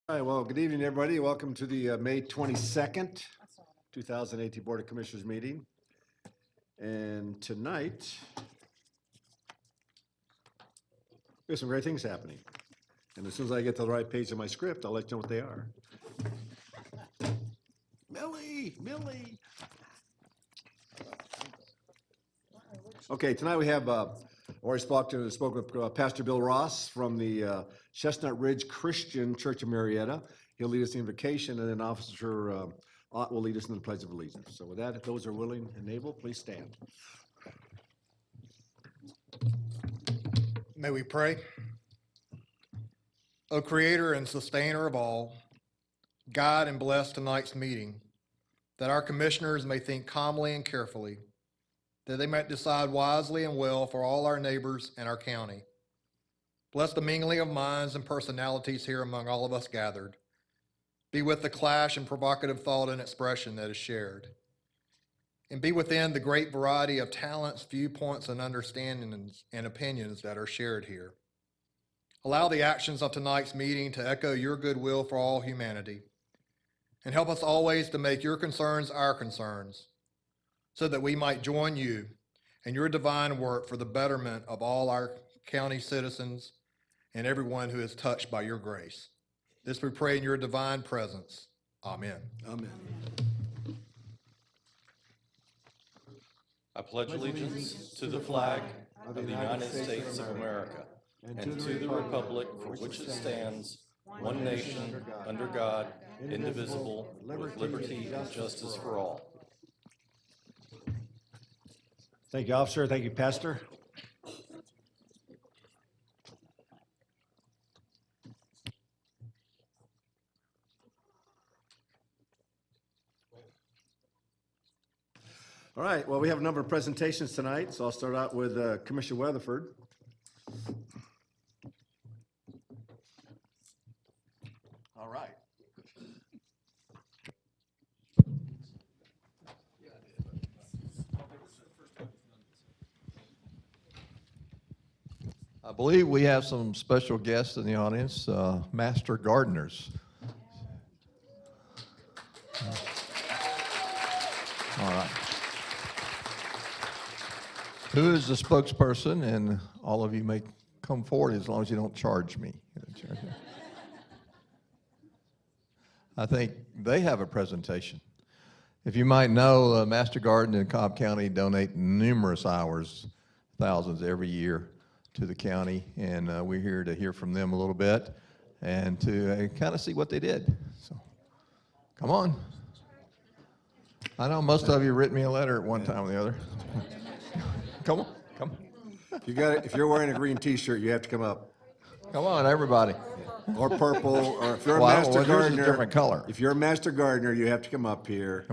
All right, well, good evening, everybody. Welcome to the May 22nd, 2018 Board of Commissioners meeting. And tonight, we have some great things happening. And as soon as I get to the right page of my script, I'll let you know what they are. Millie. Okay, tonight we have, already spoke with Pastor Bill Ross from the Chestnut Ridge Christian Church of Marietta. He'll lead us in invocation, and then Officer Ott will lead us in the Pledge of Allegiance. So with that, if those are willing and able, please stand. May we pray? O Creator and Sustainer of all, guide and bless tonight's meeting, that our commissioners may think calmly and carefully, that they might decide wisely and well for all our neighbors and our county. Bless the mingling of minds and personalities here among all of us gathered. Be with the clash and provocative thought and expression that is shared. And be within the great variety of talents, viewpoints, and understandings and opinions that are shared here. Allow the actions of tonight's meeting to echo your goodwill for all humanity. And help us always to make your concerns our concerns, so that we might join you in your divine work for the betterment of all our county citizens and everyone who is touched by your grace. This we pray in your divine presence. Amen. Amen. I pledge allegiance to the flag of the United States of America and to the republic for which it stands, one nation, under God, indivisible, with liberty and justice for all. Thank you, Officer. Thank you, Pastor. All right, well, we have a number of presentations tonight, so I'll start out with Commissioner Weatherford. All right. I believe we have some special guests in the audience, master gardeners. All right. Who is the spokesperson? And all of you may come forward as long as you don't charge me. I think they have a presentation. If you might know, Master Garden in Cobb County donate numerous hours, thousands every year, to the county, and we're here to hear from them a little bit and to kind of see what they did. So, come on. I know most of you written me a letter at one time or the other. Come on. If you're wearing a green T-shirt, you have to come up. Come on, everybody. Or purple, or if you're a Well, master yours is a gardener. different color. If you're a master gardener, you have to come up here.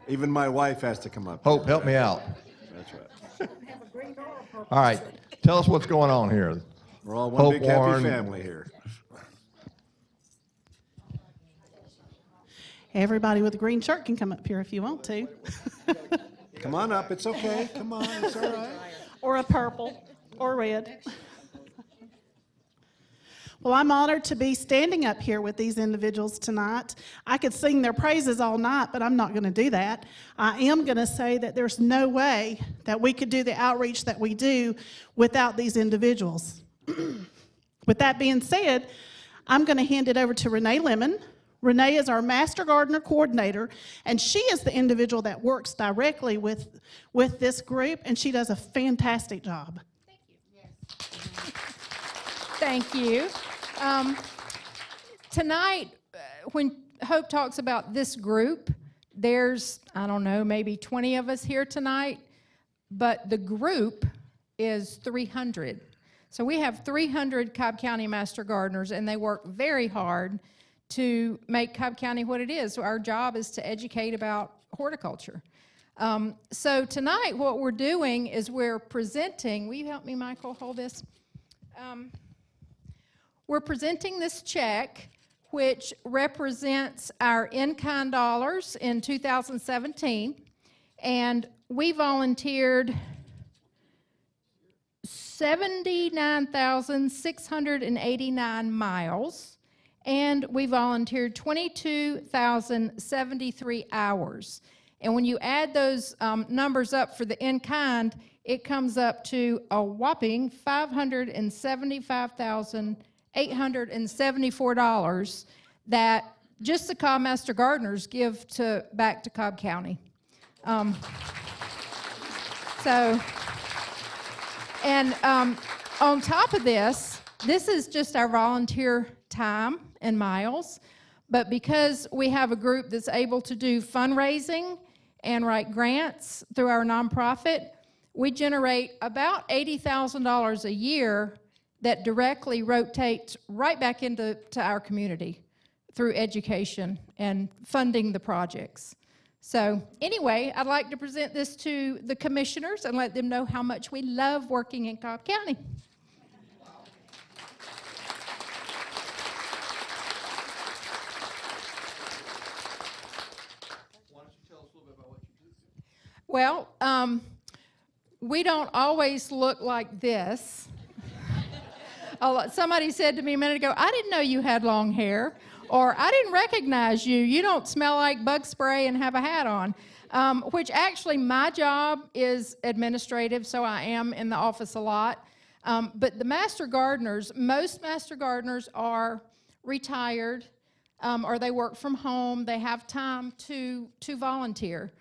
Even my wife has to come up. Hope, help me out. That's right. All right, tell us what's going on here. We're all one Hope big Warren. happy family here. Everybody with a green shirt can come up here if you want to. Come on up, it's okay. Come on, it's all right. Or a purple or red. Well, I'm honored to be standing up here with these individuals tonight. I could sing their praises all night, but I'm not going to do that. I am going to say that there's no way that we could do the outreach that we do without these individuals. With that being said, I'm going to hand it over to Renee Lemon. Renee is our Master Gardener Coordinator, and she is the individual that works directly with this group, and she does a fantastic job. Thank you. Yes. Thank you. Tonight, when Hope talks about this group, there's, I don't know, maybe 20 of us here tonight, but the group is 300. So we have 300 Cobb County Master Gardeners, and they work very hard to make Cobb County what it is. So our job is to educate about horticulture. So tonight what we're doing is we're presenting, will you help me, Michael, hold this? We're presenting this check, which represents our in-kind dollars in 2017, and we volunteered 79,689 miles, and we volunteered 22,073 hours. And when you add those numbers up for the in-kind, it comes up to a whopping $575,874 that just the Cobb Master Gardeners give back to Cobb County. On top of this is just our volunteer time and miles, but because we have a group that's able to do fundraising and write grants through our nonprofit, we generate about $80,000 a year that directly rotates right back into our community through education and funding the projects. So anyway, I'd like to present this to the commissioners and let them know how much we love working in Cobb County. Why don't you tell us a little bit about what you do? Well, we don't always look like this. Somebody said to me a minute ago, I didn't know you had long hair, or I didn't recognize you. You don't smell like bug spray and have a hat on, which actually my job is administrative, so I am in the office a lot. But the master gardeners, most master gardeners are retired, or they work from home. They have time to volunteer.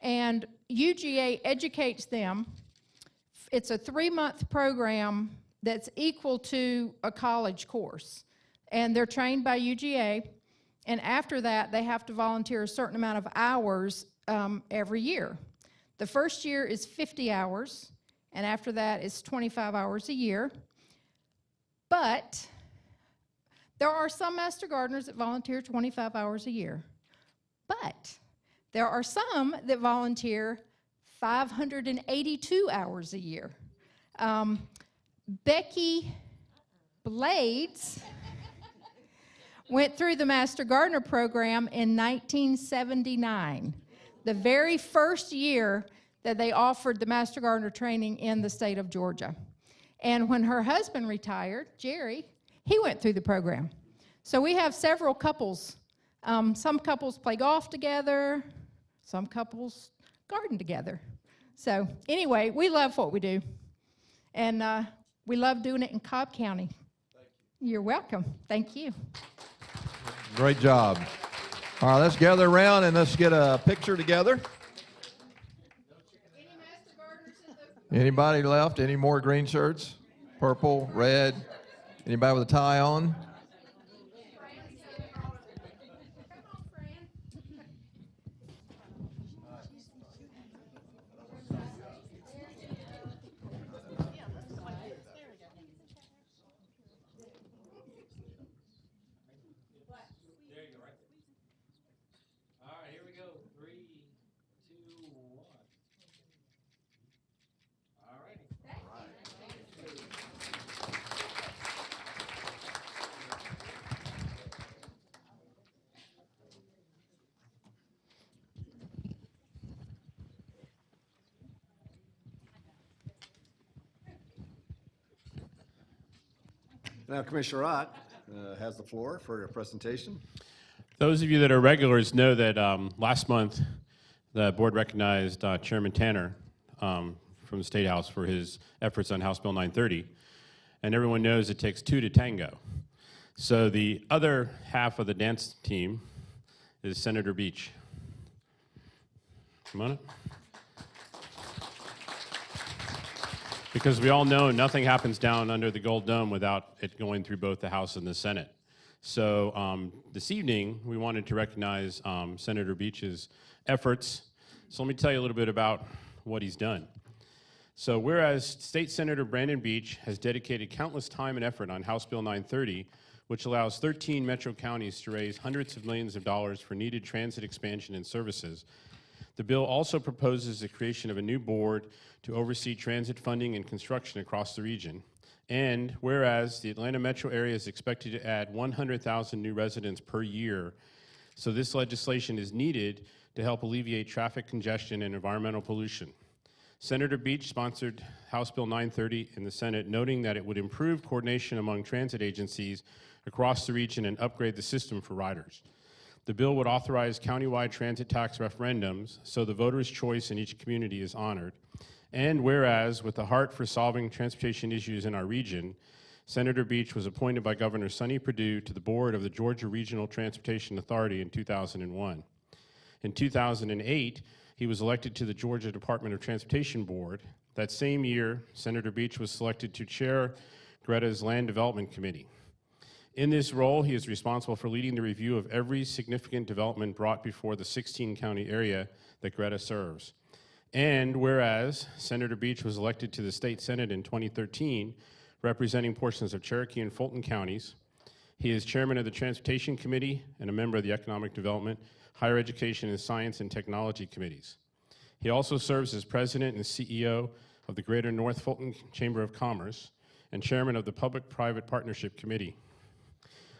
And UGA educates them. It's a 3-month program that's equal to a college course. And they're trained by UGA. And after that, they have to volunteer a certain amount of hours every year. The first year is 50 hours, and after that, it's 25 hours a year. But there are some master gardeners that volunteer 25 hours a year. But there are some that volunteer 582 hours a year. Becky Blades went through the Master Gardener program in 1979, the very first year that they offered the Master Gardener training in the state of Georgia. And when her husband retired, Jerry, he went through the program. So we have several couples. Some couples play golf together, some couples garden together. So anyway, we love what we do. And we love doing it in Cobb County. Thank you. You're welcome. Thank you. Great job. All right, let's gather around and let's get a picture together. Any master gardeners in the... Anybody left? Any more green shirts? Purple, red? Anybody with a tie on? Now Commissioner Ott has the floor for a presentation. Those of you that are regulars know that last month the board recognized Chairman Tanner from the State House for his efforts on House Bill 930. And everyone knows it takes two to tango. So the other half of the dance team is Senator Beach. Come on up. Because we all know nothing happens down under the Gold Dome without it going through both the House and the Senate. So this evening, we wanted to recognize Senator Beach's efforts. So let me tell you a little bit about what he's done. So whereas State Senator Brandon Beach has dedicated countless time and effort on House Bill 930, which allows 13 metro counties to raise hundreds of millions of dollars for needed transit expansion and services, the bill also proposes the creation of a new board to oversee transit funding and construction across the region. And whereas the Atlanta metro area is expected to add 100,000 new residents per year, so this legislation is needed to help alleviate traffic congestion and environmental pollution. Senator Beach sponsored House Bill 930 in the Senate, noting that it would improve coordination among transit agencies across the region and upgrade the system for riders. The bill would authorize countywide transit tax referendums so the voter's choice in each community is honored. And whereas, with a heart for solving transportation issues in our region, Senator Beach was appointed by Governor Sonny Perdue to the board of the Georgia Regional Transportation Authority in 2001. In 2008, he was elected to the Georgia Department of Transportation Board. That same year, Senator Beach was selected to chair Greta's Land Development Committee. In this role, he is responsible for leading the review of every significant development brought before the 16-county area that Greta serves. And whereas Senator Beach was elected to the state senate in 2013, representing portions of Cherokee and Fulton counties, he is chairman of the Transportation Committee and a member of the Economic Development, Higher Education, and Science and Technology Committees. He also serves as president and CEO of the Greater North Fulton Chamber of Commerce and chairman of the Public-Private Partnership Committee.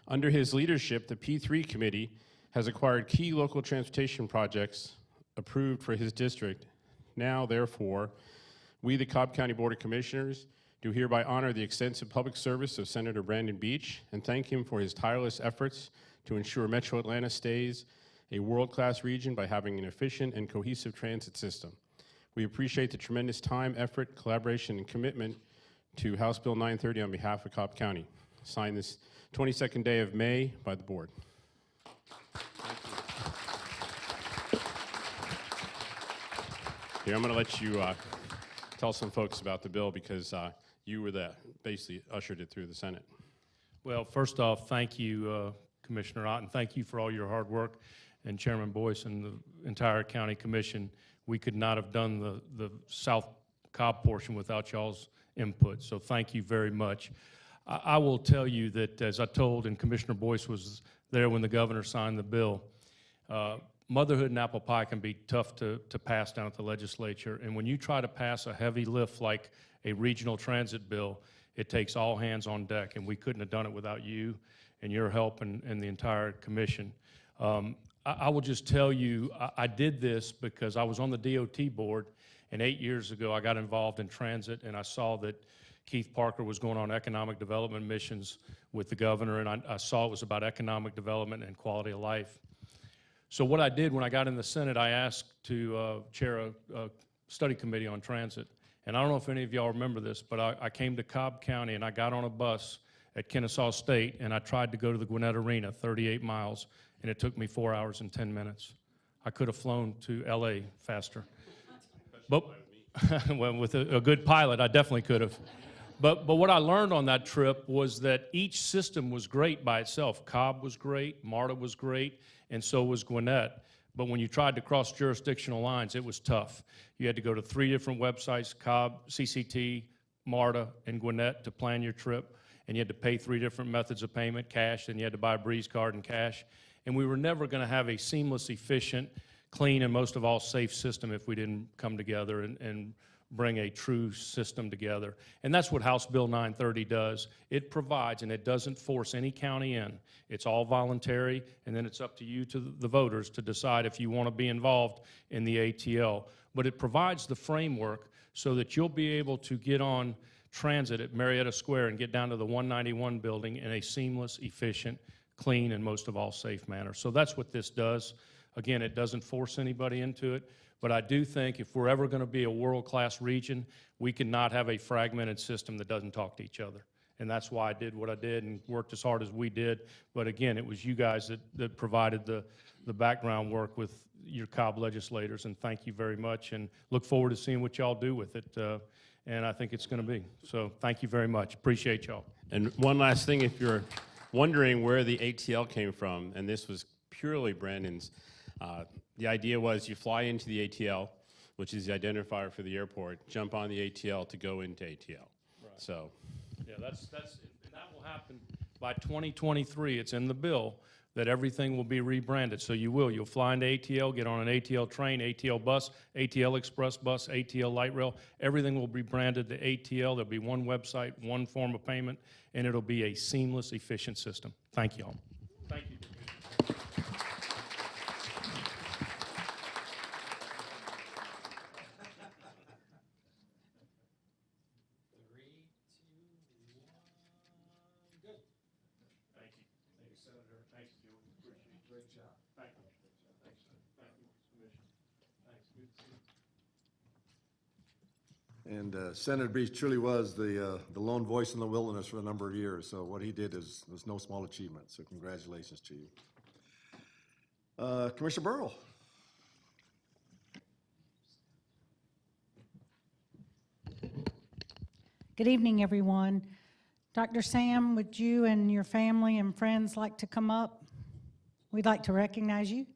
Under his leadership, the P3 Committee has acquired key local transportation projects approved for his district. Now, therefore, we, the Cobb County Board of Commissioners, do hereby honor the extensive public service of Senator Brandon Beach and thank him for his tireless efforts to ensure Metro Atlanta stays a world-class region by having an efficient and cohesive transit system. We appreciate the tremendous time, effort, collaboration, and commitment to House Bill 930 on behalf of Cobb County. Signed this 22nd day of May by the board. Here, I'm going to let you tell some folks about the bill because you were basically ushered it through the Senate. Well, first off, thank you, Commissioner Ott, and thank you for all your hard work, and Chairman Boyce and the entire county commission. We could not have done the South Cobb portion without y'all's input, so thank you very much. I will tell you that, as I told, and Commissioner Boyce was there when the governor signed the bill, motherhood and apple pie can be tough to pass down at the legislature, and when you try to pass a heavy lift like a regional transit bill, it takes all hands on deck, and we couldn't have done it without you and your help and the entire commission. I will just tell you, I did this because I was on the DOT board, and 8 years ago I got involved in transit, and I saw that Keith Parker was going on economic development missions with the governor, and I saw it was about economic development and quality of life. So what I did when I got in the Senate, I asked to chair a study committee on transit. And I don't know if any of y'all remember this, but I came to Cobb County and I got on a bus at Kennesaw State and I tried to go to the Gwinnett Arena, 38 miles, and it took me 4 hours and 10 minutes. I could have flown to LA faster. But well, with a good pilot, I definitely could have. But what I learned on that trip was that each system was great by itself. Cobb was great, MARTA was great, and so was Gwinnett. But when you tried to cross jurisdictional lines, it was tough. You had to go to 3 different websites, Cobb, CCT, MARTA, and Gwinnett to plan your trip. And you had to pay 3 different methods of payment, cash, and you had to buy a Breeze card and cash. And we were never going to have a seamless, efficient, clean, and most of all, safe system if we didn't come together and bring a true system together. And that's what House Bill 930 does. It provides, and it doesn't force any county in. It's all voluntary, and then it's up to you, to the voters, to decide if you want to be involved in the ATL. But it provides the framework so that you'll be able to get on transit at Marietta Square and get down to the 191 building in a seamless, efficient, clean, and most of all, safe manner. So that's what this does. Again, it doesn't force anybody into it. But I do think if we're ever going to be a world-class region, we cannot have a fragmented system that doesn't talk to each other. And that's why I did what I did and worked as hard as we did. But again, it was you guys that provided the background work with your Cobb legislators, and thank you very much, and look forward to seeing what y'all do with it. And I think it's going to be. So thank you very much. Appreciate y'all. And one last thing, if you're wondering where the ATL came from, and this was purely Brandon's, the idea was you fly into the ATL, which is the identifier for the airport, jump on the ATL to go into ATL. Right. So, yeah, that will happen by 2023. It's in the bill that everything will be rebranded. So you'll fly into ATL, get on an ATL train, ATL bus, ATL Express bus, ATL Light Rail. Everything will be branded to ATL. There'll be one website, one form of payment, and it'll be a seamless, efficient system. Thank you all. Thank you. Thank you. Senator. Thanks, Joe. Appreciate it. Great job. Thank you. Thanks, sir. Thank you, Commissioner. Thanks. Good to see you. And Senator Beach truly was the lone voice in the wilderness for a number of years. So what he did was no small achievement. So congratulations to you. Commissioner Burrow. Good evening, everyone. Dr. Sam, would you and your family and friends like to come up? We'd like to recognize you.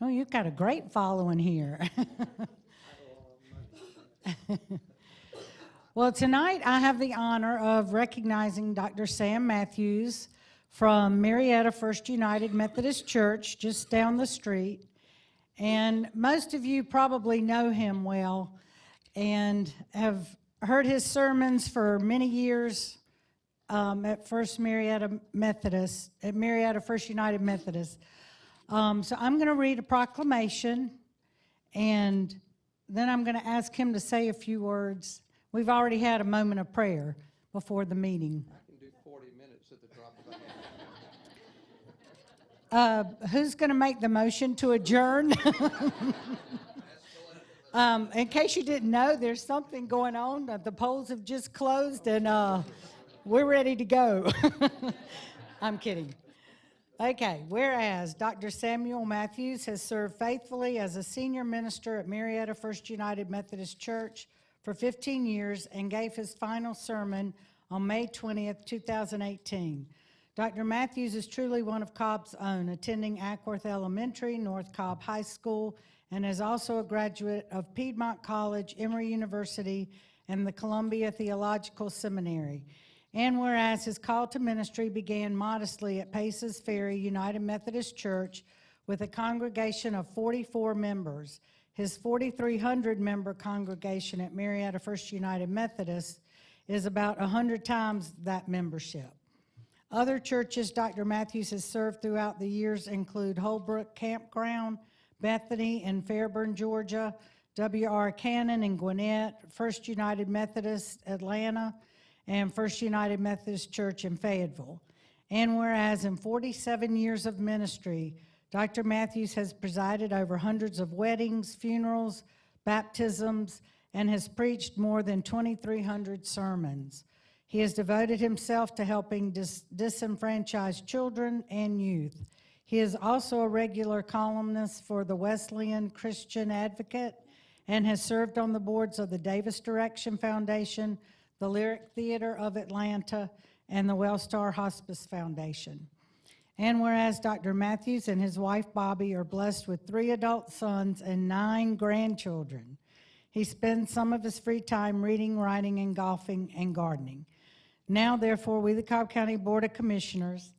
Oh, you've got a great following here. Well, tonight I have the honor of recognizing Dr. Sam Matthews from Marietta First United Methodist Church, just down the street. And most of you probably know him well and have heard his sermons for many years at Marietta First United Methodist. So I'm going to read a proclamation, and then I'm going to ask him to say a few words. We've already had a moment of prayer before the meeting. I can do 40 minutes at the drop of a hat. Who's going to make the motion to adjourn? In case you didn't know, there's something going on. The polls have just closed, and we're ready to go. I'm kidding. Okay, whereas Dr. Samuel Matthews has served faithfully as a senior minister at Marietta First United Methodist Church for 15 years and gave his final sermon on May 20th, 2018. Dr. Matthews is truly one of Cobb's own, attending Ackworth Elementary, North Cobb High School, and is also a graduate of Piedmont College, Emory University, and the Columbia Theological Seminary. And whereas his call to ministry began modestly at Paces Ferry United Methodist Church with a congregation of 44 members, his 4,300-member congregation at Marietta First United Methodist is about 100 times that membership. Other churches Dr. Matthews has served throughout the years include Holbrook Campground, Bethany in Fairburn, Georgia, W.R. Cannon in Gwinnett, First United Methodist Atlanta, and First United Methodist Church in Fayetteville. And whereas in 47 years of ministry, Dr. Matthews has presided over hundreds of weddings, funerals, baptisms, and has preached more than 2,300 sermons. He has devoted himself to helping disenfranchised children and youth. He is also a regular columnist for the Wesleyan Christian Advocate and has served on the boards of the Davis Direction Foundation, the Lyric Theater of Atlanta, and the Wellstar Hospice Foundation. And whereas Dr. Matthews and his wife Bobby are blessed with 3 adult sons and 9 grandchildren, he spends some of his free time reading, writing, and golfing and gardening. Now, therefore, we, the Cobb County Board of Commissioners,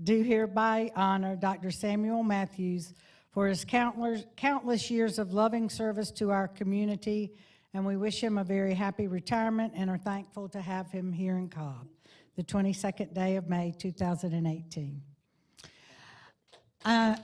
do hereby honor Dr. Samuel Matthews for his countless years of loving service to our community, and we wish him a very happy retirement and are thankful to have him here in Cobb, the 22nd day of May, 2018. I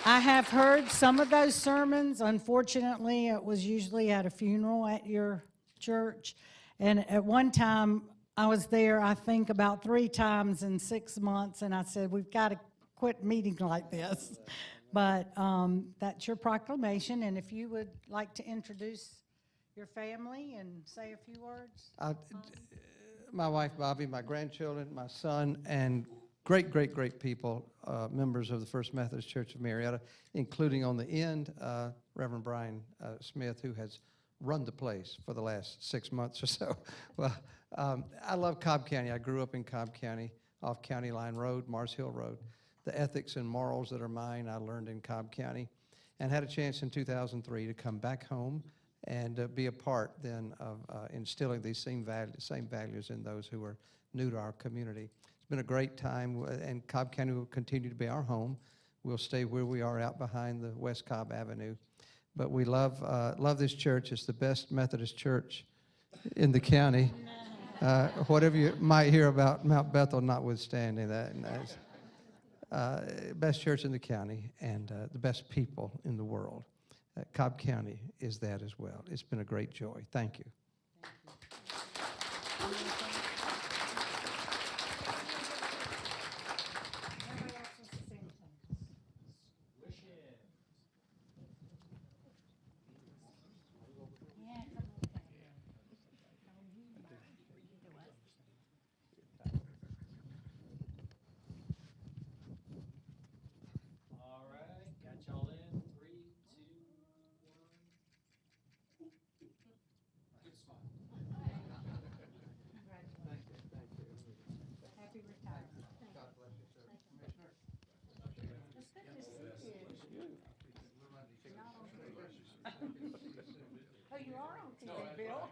have heard some of those sermons. Unfortunately, it was usually at a funeral at your church. And at one time, I was there, I think, about 3 times in 6 months, and I said, we've got to quit meeting like this. But that's your proclamation, and if you would like to introduce your family and say a few words. My wife, Bobby, my grandchildren, my son, and great people, members of the First Methodist Church of Marietta, including on the end, Reverend Brian Smith, who has run the place for the last 6 months or so. Well, I love Cobb County. I grew up in Cobb County, off County Line Road, Mars Hill Road. The ethics and morals that are mine, I learned in Cobb County, and had a chance in 2003 to come back home and be a part then of instilling these same values in those who are new to our community. It's been a great time, and Cobb County will continue to be our home. We'll stay where we are out behind the West Cobb Avenue. But we love this church. It's the best Methodist church in the county. Whatever you might hear about Mount Bethel notwithstanding that. best church in the county and the best people in the world. Cobb County is that as well. It's been a great joy. Thank you. All right, got y'all in. 3, 2, 1. Good smile. Happy retirement. God bless you, sir. Commissioner. It's good to see you. Oh, you are on TV, Bill?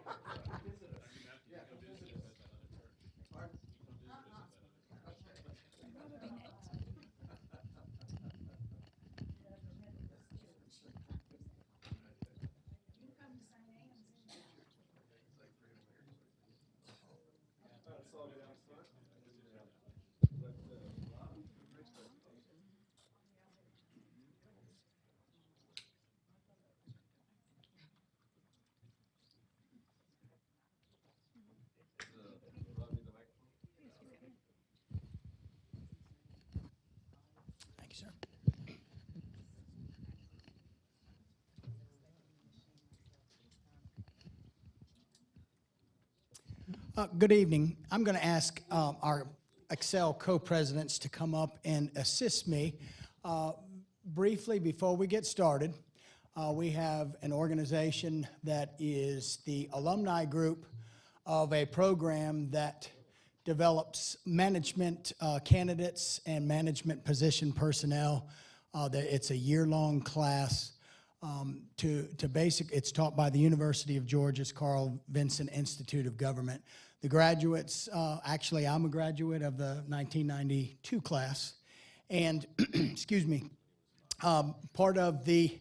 Thank you, sir. Good evening. I'm going to ask our Excel co-presidents to come up and assist me. Briefly, before we get started, we have an organization that is the alumni group of a program that develops management candidates and management position personnel. It's a year-long class. It's taught by the University of Georgia's Carl Vinson Institute of Government. The graduates, actually, I'm a graduate of the 1992 class, and excuse me, part of the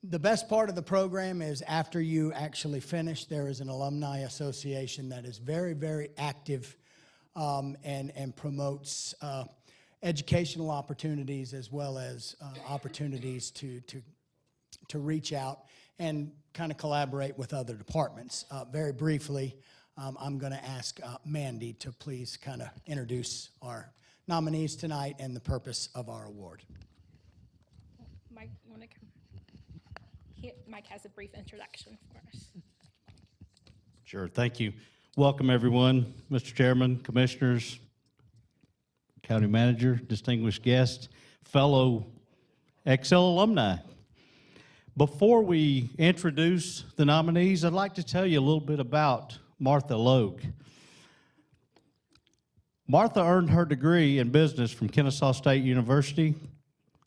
best part of the program is after you actually finish, there is an alumni association that is very, very active and promotes educational opportunities as well as opportunities to reach out and kind of collaborate with other departments. Very briefly, I'm going to ask Mandy to please kind of introduce our nominees tonight and the purpose of our award. Mike, you want to come? Mike has a brief introduction for us. Sure, thank you. Welcome, everyone, Mr. Chairman, Commissioners, County Manager, distinguished guests, fellow Excel alumni. Before we introduce the nominees, I'd like to tell you a little bit about Martha Logue. Martha earned her degree in business from Kennesaw State University,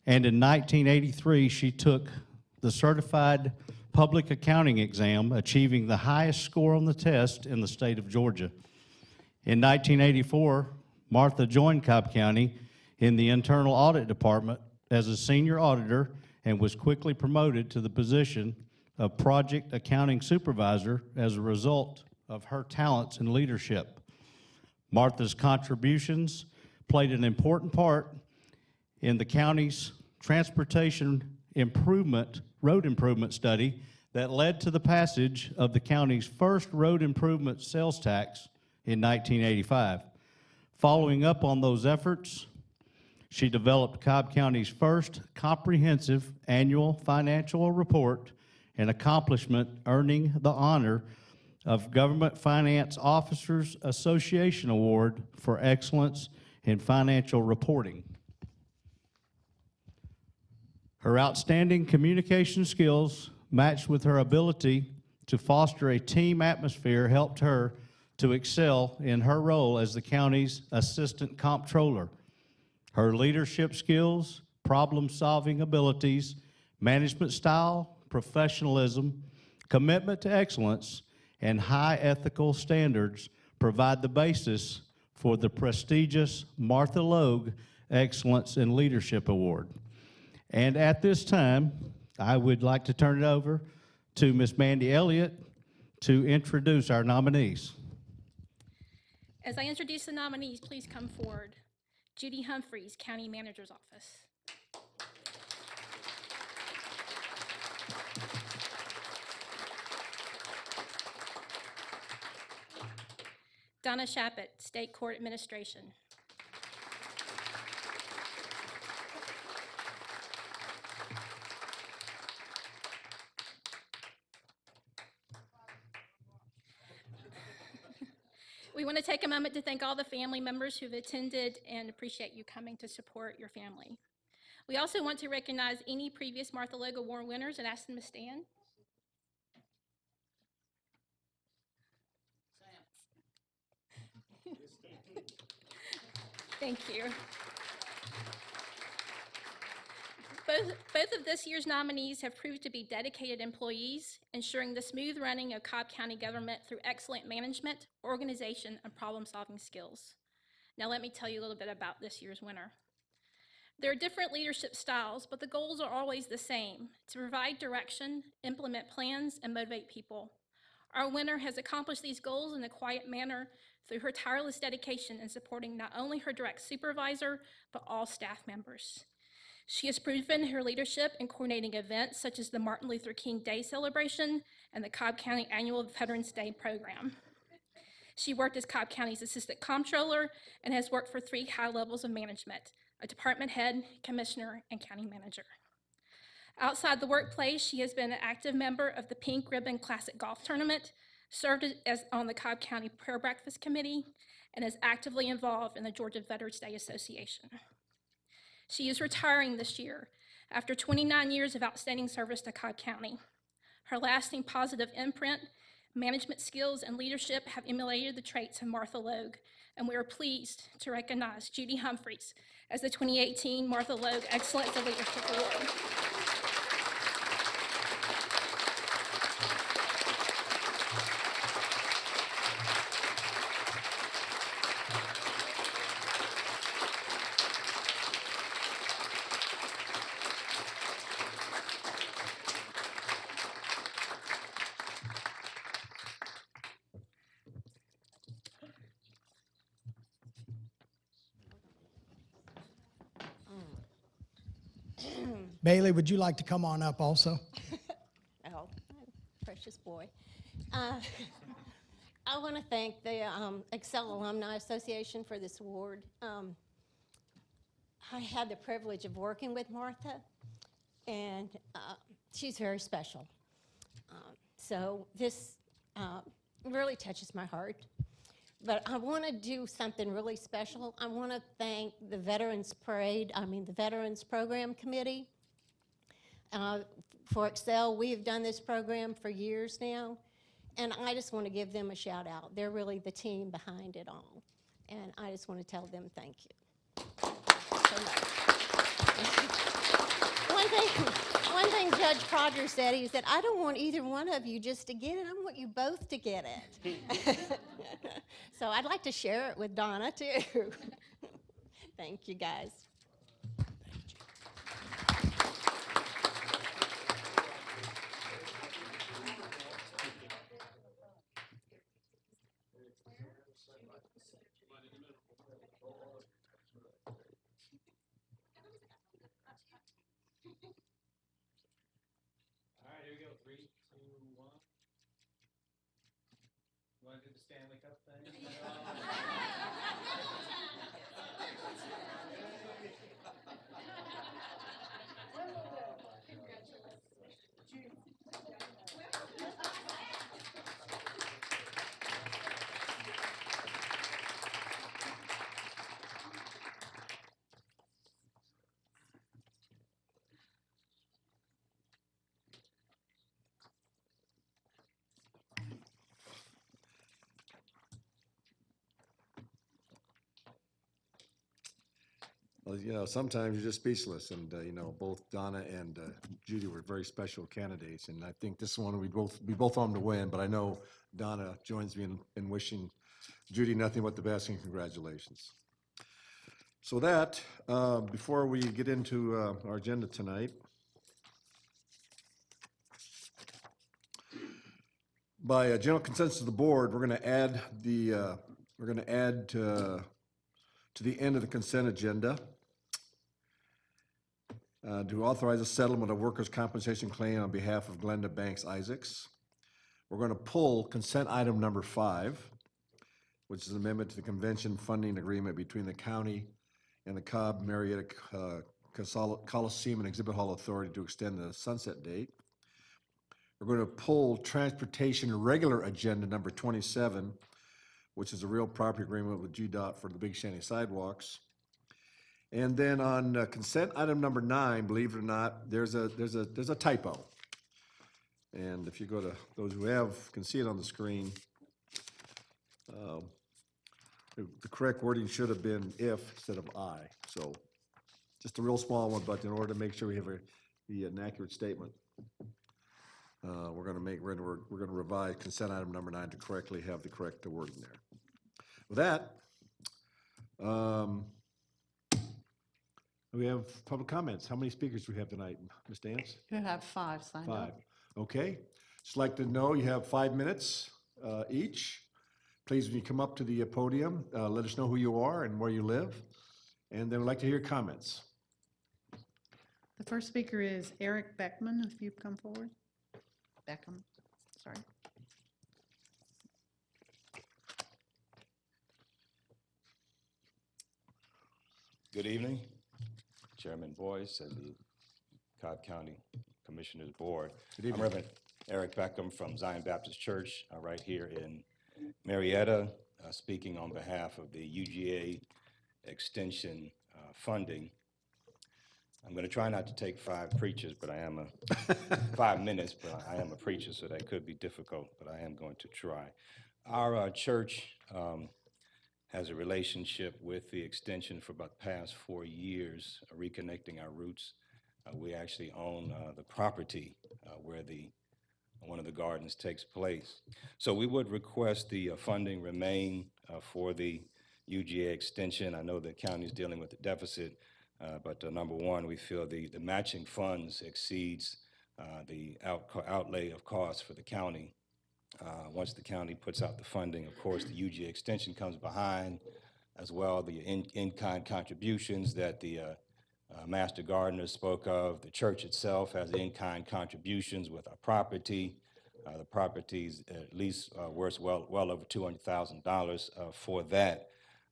and in 1983, she took the Certified Public Accounting exam, achieving the highest score on the test in the state of Georgia. In 1984, Martha joined Cobb County in the Internal Audit Department as a senior auditor and was quickly promoted to the position of Project Accounting Supervisor as a result of her talents and leadership. Martha's contributions played an important part in the county's transportation road improvement study that led to the passage of the county's first road improvement sales tax in 1985. Following up on those efforts, she developed Cobb County's first comprehensive annual financial report, an accomplishment earning the honor of Government Finance Officers Association Award for Excellence in Financial Reporting. Her outstanding communication skills, matched with her ability to foster a team atmosphere, helped her to excel in her role as the county's Assistant Comptroller. Her leadership skills, problem-solving abilities, management style, professionalism, commitment to excellence, and high ethical standards provide the basis for the prestigious Martha Logue Excellence in Leadership Award. And at this time, I would like to turn it over to Ms. Mandy Elliott to introduce our nominees. As I introduce the nominees, please come forward. Judy Humphreys, County Manager's Office. Donna Shappett, State Court Administration. We want to take a moment to thank all the family members who've attended and appreciate you coming to support your family. We also want to recognize any previous Martha Logue Award winners and ask them to stand. Thank you. Both of this year's nominees have proved to be dedicated employees, ensuring the smooth running of Cobb County government through excellent management, organization, and problem-solving skills. Now let me tell you a little bit about this year's winner. There are different leadership styles, but the goals are always the same: to provide direction, implement plans, and motivate people. Our winner has accomplished these goals in a quiet manner through her tireless dedication in supporting not only her direct supervisor, but all staff members. She has proven her leadership in coordinating events such as the Martin Luther King Day celebration and the Cobb County Annual Veterans Day program. She worked as Cobb County's Assistant Comptroller and has worked for 3 high levels of management: a department head, commissioner, and county manager. Outside the workplace, she has been an active member of the Pink Ribbon Classic Golf Tournament, served as on the Cobb County Prayer Breakfast Committee, and is actively involved in the Georgia Veterans Day Association. She is retiring this year after 29 years of outstanding service to Cobb County. Her lasting positive imprint, management skills, and leadership have emulated the traits of Martha Logue, and we are pleased to recognize Judy Humphreys as the 2018 Martha Logue Excellence of Leadership Award. Bailey, would you like to come on up also? Oh, precious boy. I want to thank the Excel Alumni Association for this award. I had the privilege of working with Martha, and she's very special. So this really touches my heart. But I want to do something really special. I want to thank the Veterans Program Committee. For Excel, we have done this program for years now, and I just want to give them a shout out. They're really the team behind it all, and I just want to tell them thank you so much. One thing Judge Prodger said, he said, I don't want either one of you just to get it, I want you both to get it. So I'd like to share it with Donna too. Thank you, guys. All right, here we go. 3, 2, 1. You want to do the Stanley Cup thing? Well, you know, sometimes you're just speechless, and, you know, both Donna and Judy were very special candidates, and I think this one, we both want them to win, but I know Donna joins me in wishing Judy nothing but the best, and congratulations. So that, before we get into our agenda tonight, by general consensus of the board, we're going to add to to the end of the consent agenda. To authorize a settlement of workers' compensation claim on behalf of Glenda Banks Isaacs. We're going to pull consent item number 5, which is an amendment to the convention funding agreement between the county and the Cobb Marietta Coliseum and Exhibit Hall Authority to extend the sunset date. We're going to pull transportation regular agenda number 27, which is a real property agreement with GDOT for the Big Shanty sidewalks. And then on consent item number 9, believe it or not, there's a typo. And if you go to, those who have, can see it on the screen. The correct wording should have been if instead of I. So just a real small one, but in order to make sure we have an accurate statement, we're going to revise consent item number 9 to correctly have the correct wording there. With that, we have public comments. How many speakers do we have tonight, Ms. Dance? You have 5 signed 5. up. Okay. Just like to know you have 5 minutes each. Please, when you come up to the podium, let us know who you are and where you live. And then we'd like to hear comments. The first speaker is Eric Beckman, if you've come forward. Beckham, sorry. Good evening, Chairman Boyce and the Cobb County Commissioners Board. Good evening. I'm Reverend Eric Beckham from Zion Baptist Church right here in Marietta, speaking on behalf of the UGA extension funding. I'm going to try not to take 5 preachers, but I am 5 minutes, but I am a preacher, so that could be difficult, but I am going to try. Our church has a relationship with the extension for about the past 4 years, reconnecting our roots. We actually own the property where one of the gardens takes place. So we would request the funding remain for the UGA extension. I know the county is dealing with a deficit, but number one, we feel the matching funds exceeds the outlay of costs for the county. Once the county puts out the funding, of course, the UGA extension comes behind, as well the in-kind contributions that the Master Gardener spoke of. The church itself has in-kind contributions with our property. The property's at least worth well over $200,000 for that.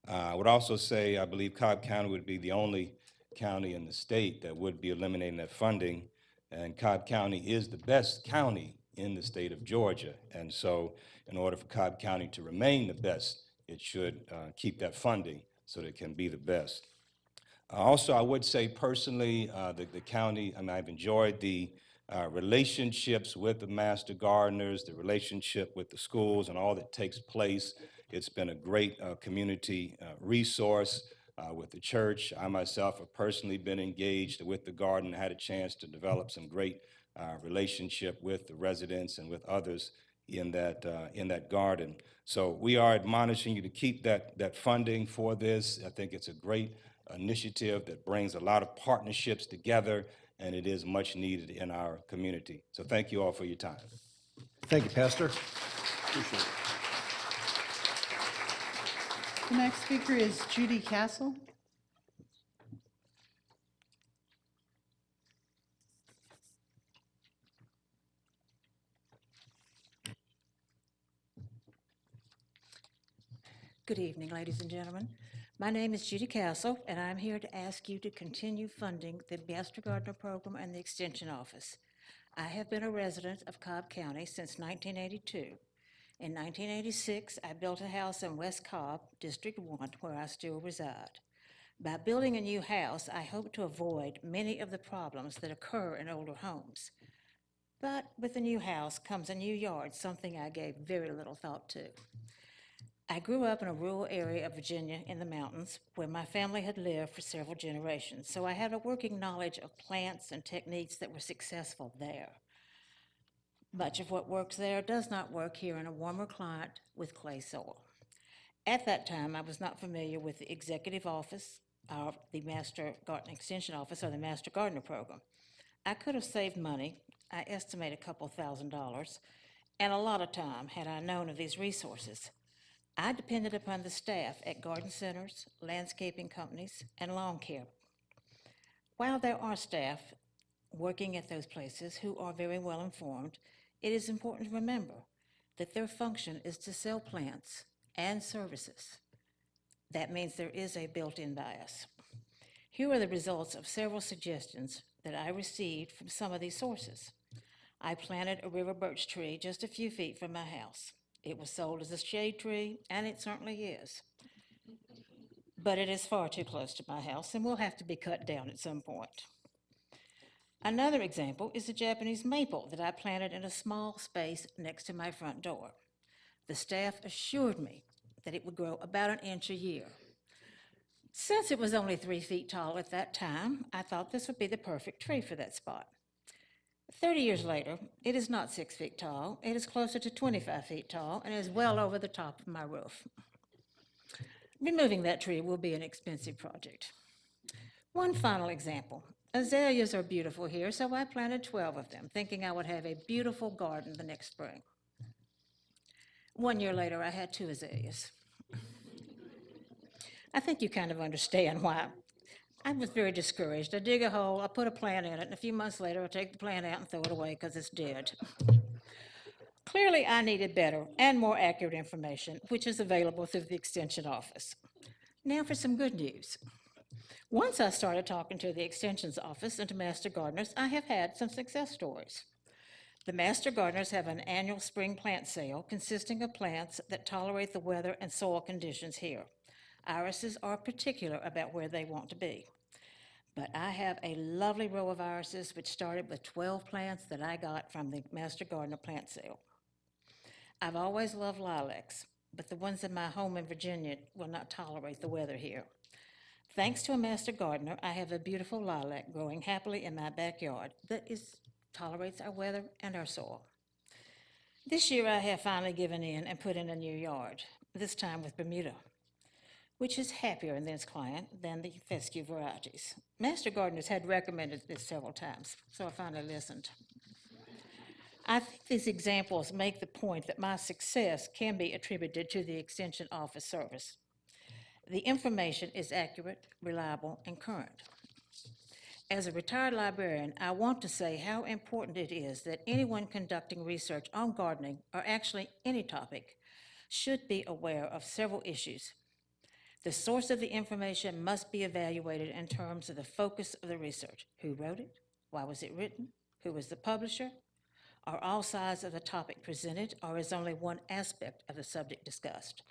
I would also say I believe Cobb County would be the only county in the state that would be eliminating that funding, and Cobb County is the best county in the state of Georgia, and so in order for Cobb County to remain the best, it should keep that funding so that it can be the best. Also, I would say personally, the county, I've enjoyed the relationships with the Master Gardeners, the relationship with the schools and all that takes place. It's been a great community resource with the church. I myself have personally been engaged with the garden, had a chance to develop some great relationship with the residents and with others in that garden. So we are admonishing you to keep that funding for this. I think it's a great initiative that brings a lot of partnerships together, and it is much needed in our community. So thank you all for your time. Thank you, Pastor. Appreciate it. The next speaker is Judy Castle. Good evening, ladies and gentlemen. My name is Judy Castle, and I'm here to ask you to continue funding the Master Gardener Program and the Extension Office. I have been a resident of Cobb County since 1982. In 1986, I built a house in West Cobb, District 1, where I still reside. By building a new house, I hope to avoid many of the problems that occur in older homes. But with a new house comes a new yard, something I gave very little thought to. I grew up in a rural area of Virginia in the mountains where my family had lived for several generations, so I had a working knowledge of plants and techniques that were successful there. Much of what works there does not work here in a warmer climate with clay soil. At that time, I was not familiar with the executive office of the Master Gardener Extension Office or the Master Gardener Program. I could have saved money, I estimate a couple $1,000s, and a lot of time had I known of these resources. I depended upon the staff at garden centers, landscaping companies, and lawn care. While there are staff working at those places who are very well informed, it is important to remember that their function is to sell plants and services. That means there is a built-in bias. Here are the results of several suggestions that I received from some of these sources. I planted a river birch tree just a few feet from my house. It was sold as a shade tree, and it certainly is. But it is far too close to my house and will have to be cut down at some point. Another example is the Japanese maple that I planted in a small space next to my front door. The staff assured me that it would grow about an inch a year. Since it was only 3 feet tall at that time, I thought this would be the perfect tree for that spot. 30 years later, it is not 6 feet tall. It is closer to 25 feet tall and is well over the top of my roof. Removing that tree will be an expensive project. One final example. Azaleas are beautiful here, so I planted 12 of them, thinking I would have a beautiful garden the next spring. 1 year later, I had 2 azaleas. I think you kind of understand why. I was very discouraged. I dig a hole, I put a plant in it, and a few months later, I take the plant out and throw it away because it's dead. Clearly, I needed better and more accurate information, which is available through the Extension Office. Now for some good news. Once I started talking to the Extension's office and to Master Gardeners, I have had some success stories. The Master Gardeners have an annual spring plant sale consisting of plants that tolerate the weather and soil conditions here. Irises are particular about where they want to be. But I have a lovely row of irises which started with 12 plants that I got from the Master Gardener plant sale. I've always loved lilacs, but the ones in my home in Virginia will not tolerate the weather here. Thanks to a Master Gardener, I have a beautiful lilac growing happily in my backyard that tolerates our weather and our soil. This year I have finally given in and put in a new yard, this time with Bermuda, which is happier in this climate than the fescue varieties. Master Gardeners had recommended this several times, so I finally listened. I think these examples make the point that my success can be attributed to the Extension Office service. The information is accurate, reliable, and current. As a retired librarian, I want to say how important it is that anyone conducting research on gardening, or actually any topic, should be aware of several issues. The source of the information must be evaluated in terms of the focus of the research. Who wrote it? Why was it written? Who was the publisher? Are all sides of the topic presented, or is only one aspect of the subject discussed?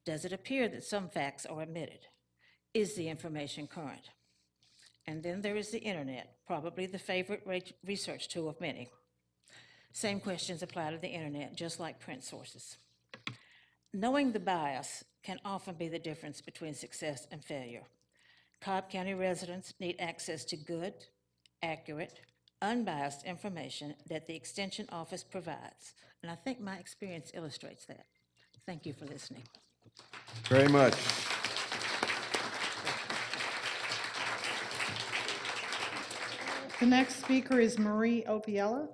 Does it appear that some facts are omitted? Is the information current? And then there is the internet, probably the favorite research tool of many. Same questions apply to the internet, just like print sources. Knowing the bias can often be the difference between success and failure. Cobb County residents need access to good, accurate, unbiased information that the Extension Office provides. And I think my experience illustrates that. Thank you for listening. Very much. The next speaker is Marie Opiella.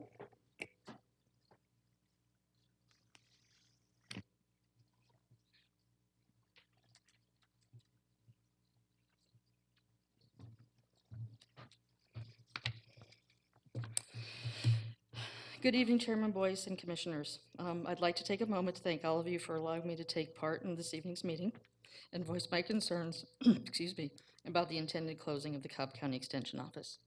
Good evening, Chairman Boyce and Commissioners. I'd like to take a moment to thank all of you for allowing me to take part in this evening's meeting and voice my concerns, excuse me, about the intended closing of the Cobb County Extension Office.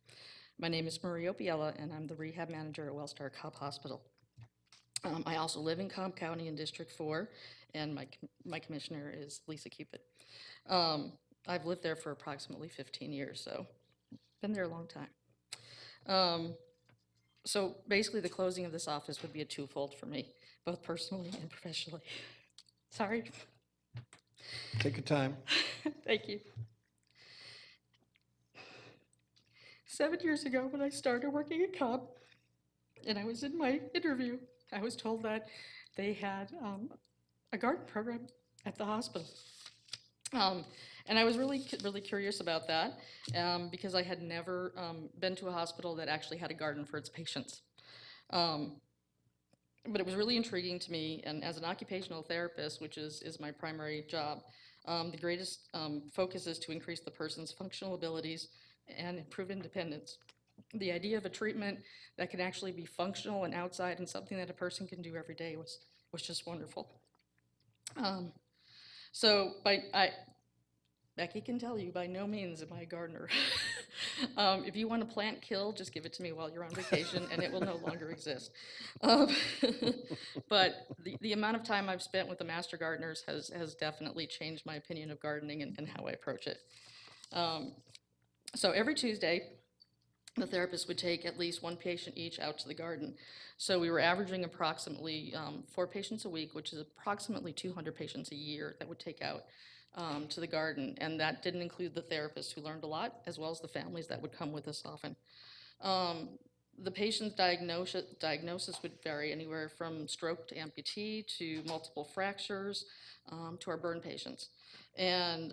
My name is Marie Opiella, and I'm the rehab manager at Wellstar Cobb Hospital. I also live in Cobb County in District 4, and my commissioner is Lisa Cupid. I've lived there for approximately 15 years, so been there a long time. So basically, the closing of this office would be a twofold for me, both personally and professionally. Sorry. Take your time. Thank you. 7 years ago, when I started working at Cobb, and I was in my interview, I was told that they had a garden program at the hospital. And I was really curious about that because I had never been to a hospital that actually had a garden for its patients. But it was really intriguing to me, and as an occupational therapist, which is my primary job, the greatest focus is to increase the person's functional abilities and improve independence. The idea of a treatment that can actually be functional and outside and something that a person can do every day was just wonderful. So Becky can tell you, by no means am I a gardener. If you want a plant killed, just give it to me while you're on vacation, and it will no longer exist. But the amount of time I've spent with the master gardeners has definitely changed my opinion of gardening and how I approach it. So every Tuesday, the therapist would take at least one patient each out to the garden. So we were averaging approximately 4 patients a week, which is approximately 200 patients a year that would take out to the garden. And that didn't include the therapists who learned a lot, as well as the families that would come with us often. The patient's diagnosis would vary anywhere from stroke to amputee to multiple fractures to our burn patients. And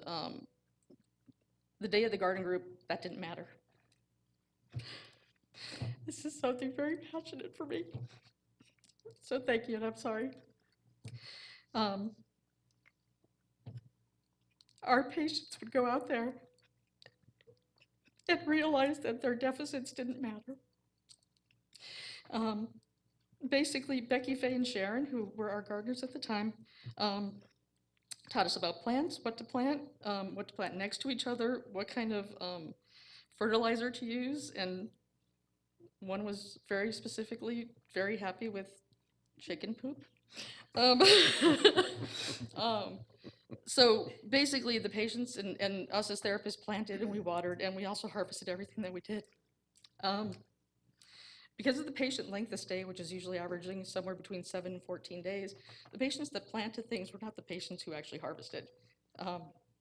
the day of the garden group, that didn't matter. This is something very passionate for me. So thank you, and I'm sorry. Our patients would go out there and realize that their deficits didn't matter. Basically, Becky, Faye, and Sharon, who were our gardeners at the time, taught us about plants, what to plant next to each other, what kind of fertilizer to use, and one was very specifically very happy with chicken poop. So basically, the patients and us as therapists planted and we watered, and we also harvested everything that we did. Because of the patient length of stay, which is usually averaging somewhere between 7 and 14 days, the patients that planted things were not the patients who actually harvested.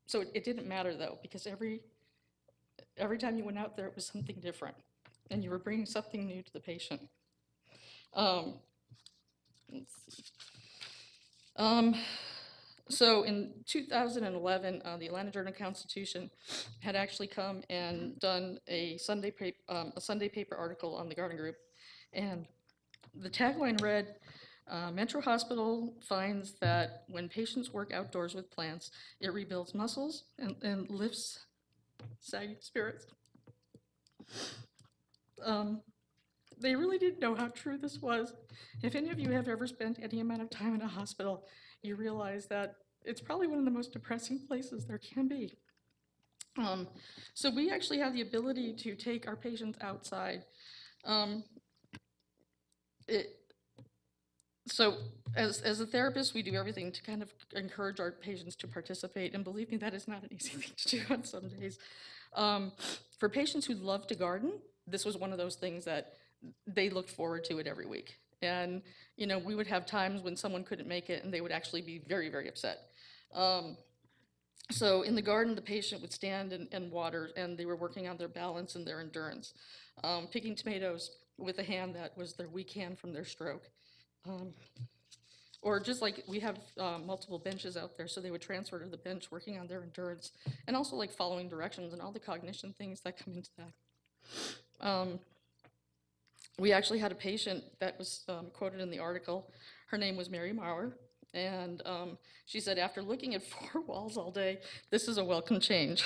So it didn't matter, though, because every time you went out there, it was something different, and you were bringing something new to the patient. Let's see. So in 2011, the Atlanta Journal-Constitution had actually come and done a Sunday paper article on the garden group, and the tagline read, Metro Hospital finds that when patients work outdoors with plants, it rebuilds muscles and lifts sagging spirits. They really didn't know how true this was. If any of you have ever spent any amount of time in a hospital, you realize that it's probably one of the most depressing places there can be. So we actually have the ability to take our patients outside. So as a therapist, we do everything to kind of encourage our patients to participate, and believe me, that is not an easy thing to do on some days. For patients who love to garden, this was one of those things that they looked forward to it every week. And, you know, we would have times when someone couldn't make it and they would actually be very, very upset. So in the garden, the patient would stand and water, and they were working on their balance and their endurance. Picking tomatoes with a hand that was their weak hand from their stroke. Or just like we have multiple benches out there, so they would transfer to the bench working on their endurance, and also like following directions and all the cognition things that come into that. We actually had a patient that was quoted in the article. Her name was Mary Maurer, and she said, after looking at 4 walls all day, this is a welcome change.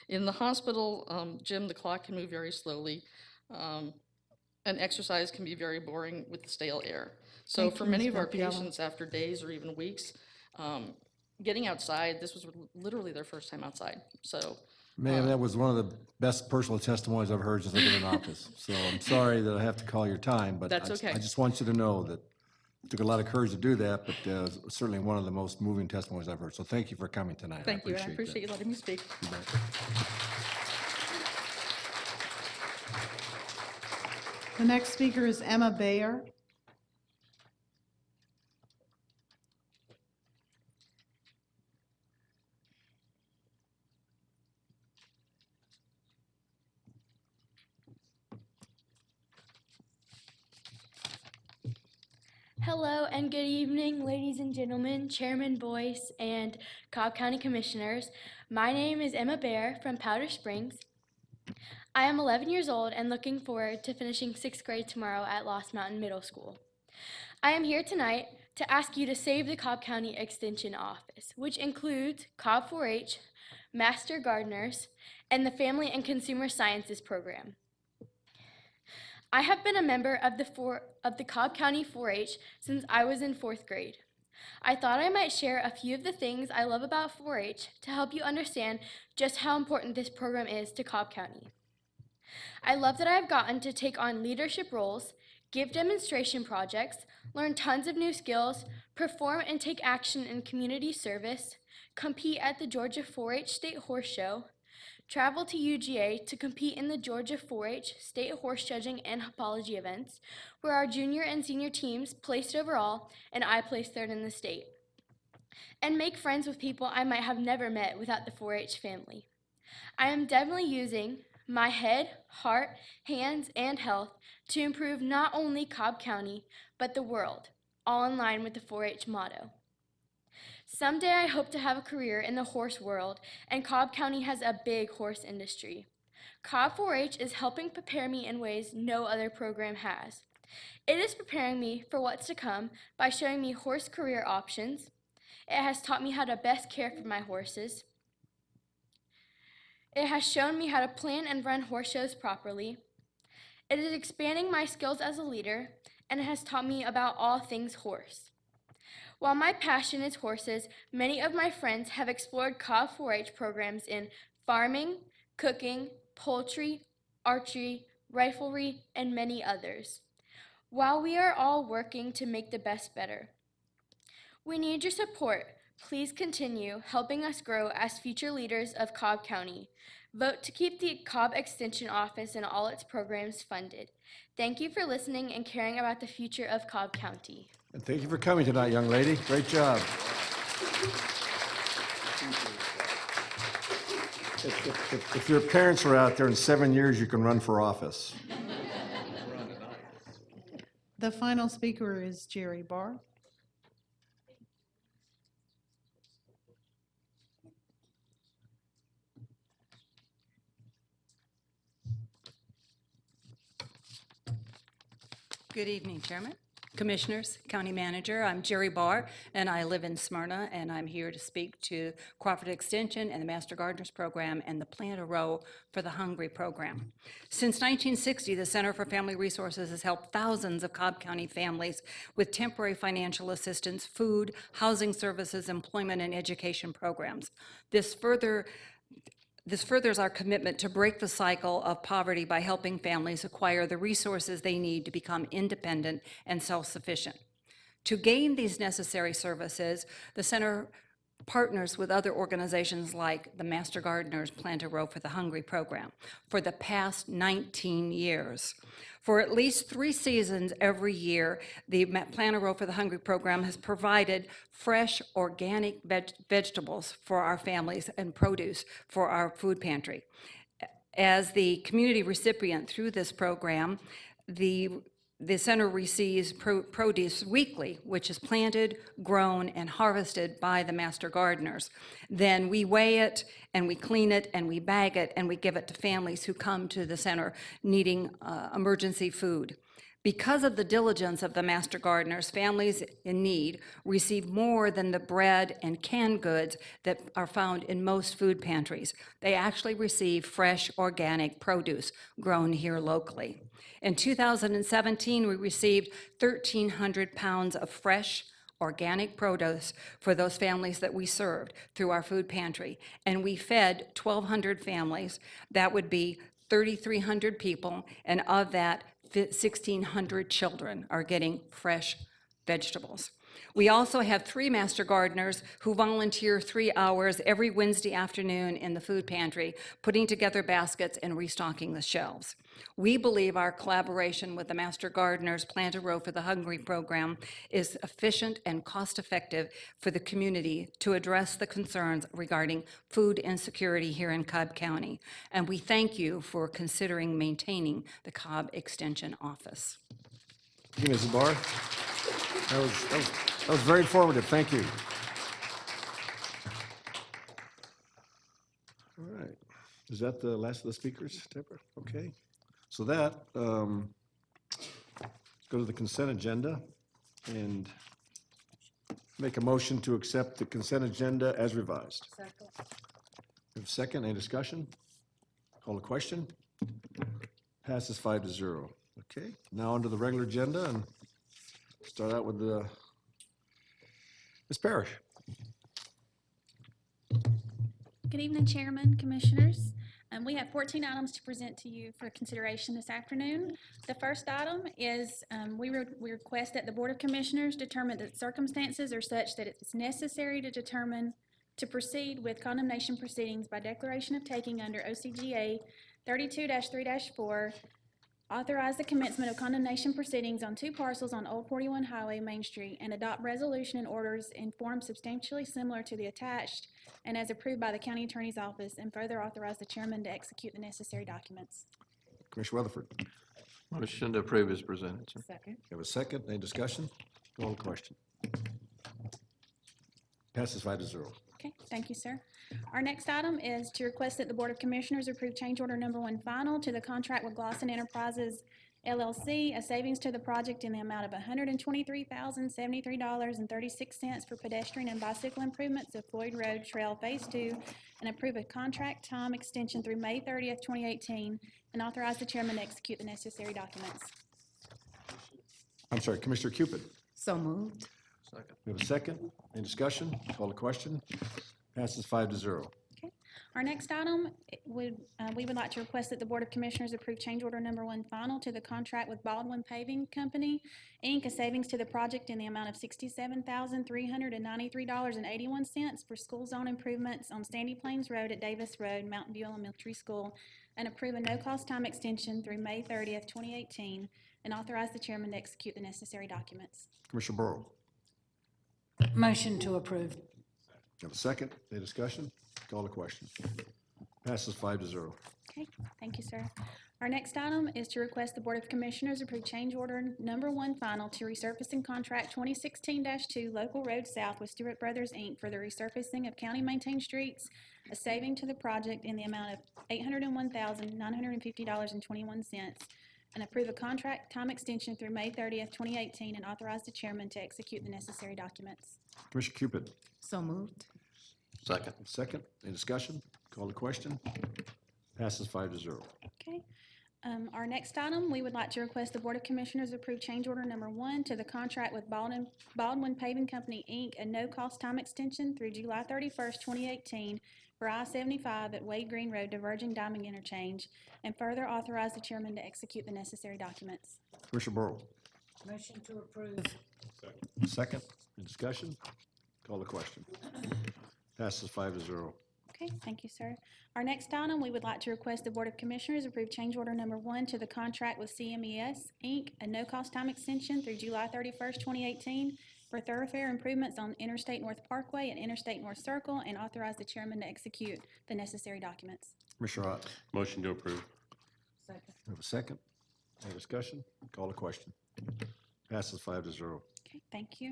In the hospital gym, the clock can move very slowly, and exercise can be very boring with the stale air. So for many of our patients, after days or even weeks, getting outside, this was literally their first time outside. So. Man, that was one of the best personal testimonies I've heard since I've been in office. So I'm sorry that I have to call your time, but That's okay. I just want you to know that it took a lot of courage to do that, but certainly one of the most moving testimonies I've heard. So thank you for coming tonight. Thank you, and I appreciate you letting me speak. You bet. The next speaker is Emma Bayer. Hello and good evening, ladies and gentlemen, Chairman Boyce, and Cobb County Commissioners. My name is Emma Baer from Powder Springs. I am 11 years old and looking forward to finishing 6th grade tomorrow at Lost Mountain Middle School. I am here tonight to ask you to save the Cobb County Extension Office, which includes Cobb 4-H, Master Gardeners, and the Family and Consumer Sciences program. I have been a member of the Cobb County 4-H since I was in 4th grade. I thought I might share a few of the things I love about 4-H to help you understand just how important this program is to Cobb County. I love that I have gotten to take on leadership roles, give demonstration projects, learn tons of new skills, perform and take action in community service, compete at the Georgia 4-H State Horse Show, travel to UGA to compete in the Georgia 4-H State Horse Judging and Hopology events, where our junior and senior teams placed overall and I placed third in the state, and make friends with people I might have never met without the 4-H family. I am definitely using my head, heart, hands, and health to improve not only Cobb County, but the world, all in line with the 4-H motto. Someday I hope to have a career in the horse world, and Cobb County has a big horse industry. Cobb 4-H is helping prepare me in ways no other program has. It is preparing me for what's to come by showing me horse career options. It has taught me how to best care for my horses. It has shown me how to plan and run horse shows properly. It is expanding my skills as a leader, and it has taught me about all things horse. While my passion is horses, many of my friends have explored Cobb 4-H programs in farming, cooking, poultry, archery, riflery, and many others. While we are all working to make the best better, we need your support. Please continue helping us grow as future leaders of Cobb County. Vote to keep the Cobb Extension Office and all its programs funded. Thank you for listening and caring about the future of Cobb County. And thank you for coming tonight, young lady. Great job. If your parents were out there in 7 years, you can run for office. The final speaker is Jerry Barr. Good evening, Chairman, Commissioners, County Manager. I'm Jerry Barr, and I live in Smyrna, and I'm here to speak to Cooperative Extension and the Master Gardeners Program and the Plant a Row for the Hungry program. Since 1960, the Center for Family Resources has helped thousands of Cobb County families with temporary financial assistance, food, housing services, employment, and education programs. This furthers our commitment to break the cycle of poverty by helping families acquire the resources they need to become independent and self-sufficient. To gain these necessary services, the center partners with other organizations like the Master Gardeners Plant a Row for the Hungry program for the past 19 years. For at least 3 seasons every year, the Plant a Row for the Hungry program has provided fresh, organic vegetables for our families and produce for our food pantry. As the community recipient through this program, the center receives produce weekly, which is planted, grown, and harvested by the Master Gardeners. Then we weigh it, and we clean it, and we bag it, and we give it to families who come to the center needing emergency food. Because of the diligence of the Master Gardeners, families in need receive more than the bread and canned goods that are found in most food pantries. They actually receive fresh, organic produce grown here locally. In 2017, we received 1,300 pounds of fresh, organic produce for those families that we served through our food pantry. And we fed 1,200 families. That would be 3,300 people, and of that, 1,600 children are getting fresh vegetables. We also have 3 Master Gardeners who volunteer 3 hours every Wednesday afternoon in the food pantry, putting together baskets and restocking the shelves. We believe our collaboration with the Master Gardeners Plant a Row for the Hungry program is efficient and cost-effective for the community to address the concerns regarding food insecurity here in Cobb County. And we thank you for considering maintaining the Cobb Extension Office. Thank you, Mrs. Barr. That was very informative. Thank you. All right. Is that the last of the speakers, Deborah? Okay. So that, let's go to the consent agenda. And make a motion to accept the consent agenda as revised. We have a second, any discussion? Call the question. Passes 5-0. Okay, now onto the regular agenda, and start out with Ms. Parrish. Good evening, Chairman, Commissioners. We have 14 items to present to you for consideration this afternoon. The first item is we request that the Board of Commissioners determine that circumstances are such that it's necessary to proceed with condemnation proceedings by declaration of taking under OCGA 32-3-4, authorize the commencement of condemnation proceedings on 2 parcels on Old 41 Highway, Main Street, and adopt resolution and orders in form substantially similar to the attached and as approved by the County Attorney's Office, and further authorize the chairman to execute the necessary documents. Commissioner Weatherford. Motion to approve is presented, sir. Second. You have a second, any discussion? Call the question. Passes 5-0. Okay, thank you, sir. Our next item is to request that the Board of Commissioners approve change order number 1 final to the contract with Glosson Enterprises LLC, a savings to the project in the amount of $123,073.36 for pedestrian and bicycle improvements of Floyd Road Trail Phase 2, and approve a contract time extension through May 30th, 2018, and authorize the chairman to execute the necessary documents. I'm sorry, Commissioner Cupid. So moved. Second. We have a second, any discussion? Call the question. Passes 5-0. Okay. Our next item we would like to request that the Board of Commissioners approve change order number 1 final to the contract with Baldwin Paving Company, Inc., a savings to the project in the amount of $67,393.81 for school zone improvements on Sandy Plains Road at Davis Road, Mountain View Elementary School, and approve a no-cost time extension through May 30th, 2018, and authorize the chairman to execute the necessary documents. Commissioner Burrow. Motion to approve. You have a second, any discussion? Call the question. Passes 5-0. Okay, thank you, sir. Our next item is to request the Board of Commissioners approve change order number 1 final to resurfacing contract 2016-2 Local Road South with Stewart Brothers, Inc. for the resurfacing of county-maintained streets, a saving to the project in the amount of $801,950.21, and approve a contract time extension through May 30th, 2018, and authorize the chairman to execute the necessary documents. Commissioner Cupid. So moved. Second. Second, any discussion? Call the question. Passes 5-0. Okay. Our next item, we would like to request the Board of Commissioners approve change order number 1 to the contract with Baldwin Paving Company, Inc., a no-cost time extension through July 31st, 2018 for I-75 at Wade Green Road diverging Diamond Interchange, and further authorize the chairman to execute the necessary documents. Commissioner Burrow. Motion to approve. Second, any discussion? Call the question. Passes 5-0. Okay, thank you, sir. Our next item, we would like to request the Board of Commissioners approve change order number 1 to the contract with CMES, Inc., a no-cost time extension through July 31st, 2018 for thoroughfare improvements on Interstate North Parkway and Interstate North Circle, and authorize the chairman to execute the necessary documents. Commissioner Ott. Motion to approve. Second. We have a second. Any discussion? Call the question. Passes 5-0. Okay, thank you.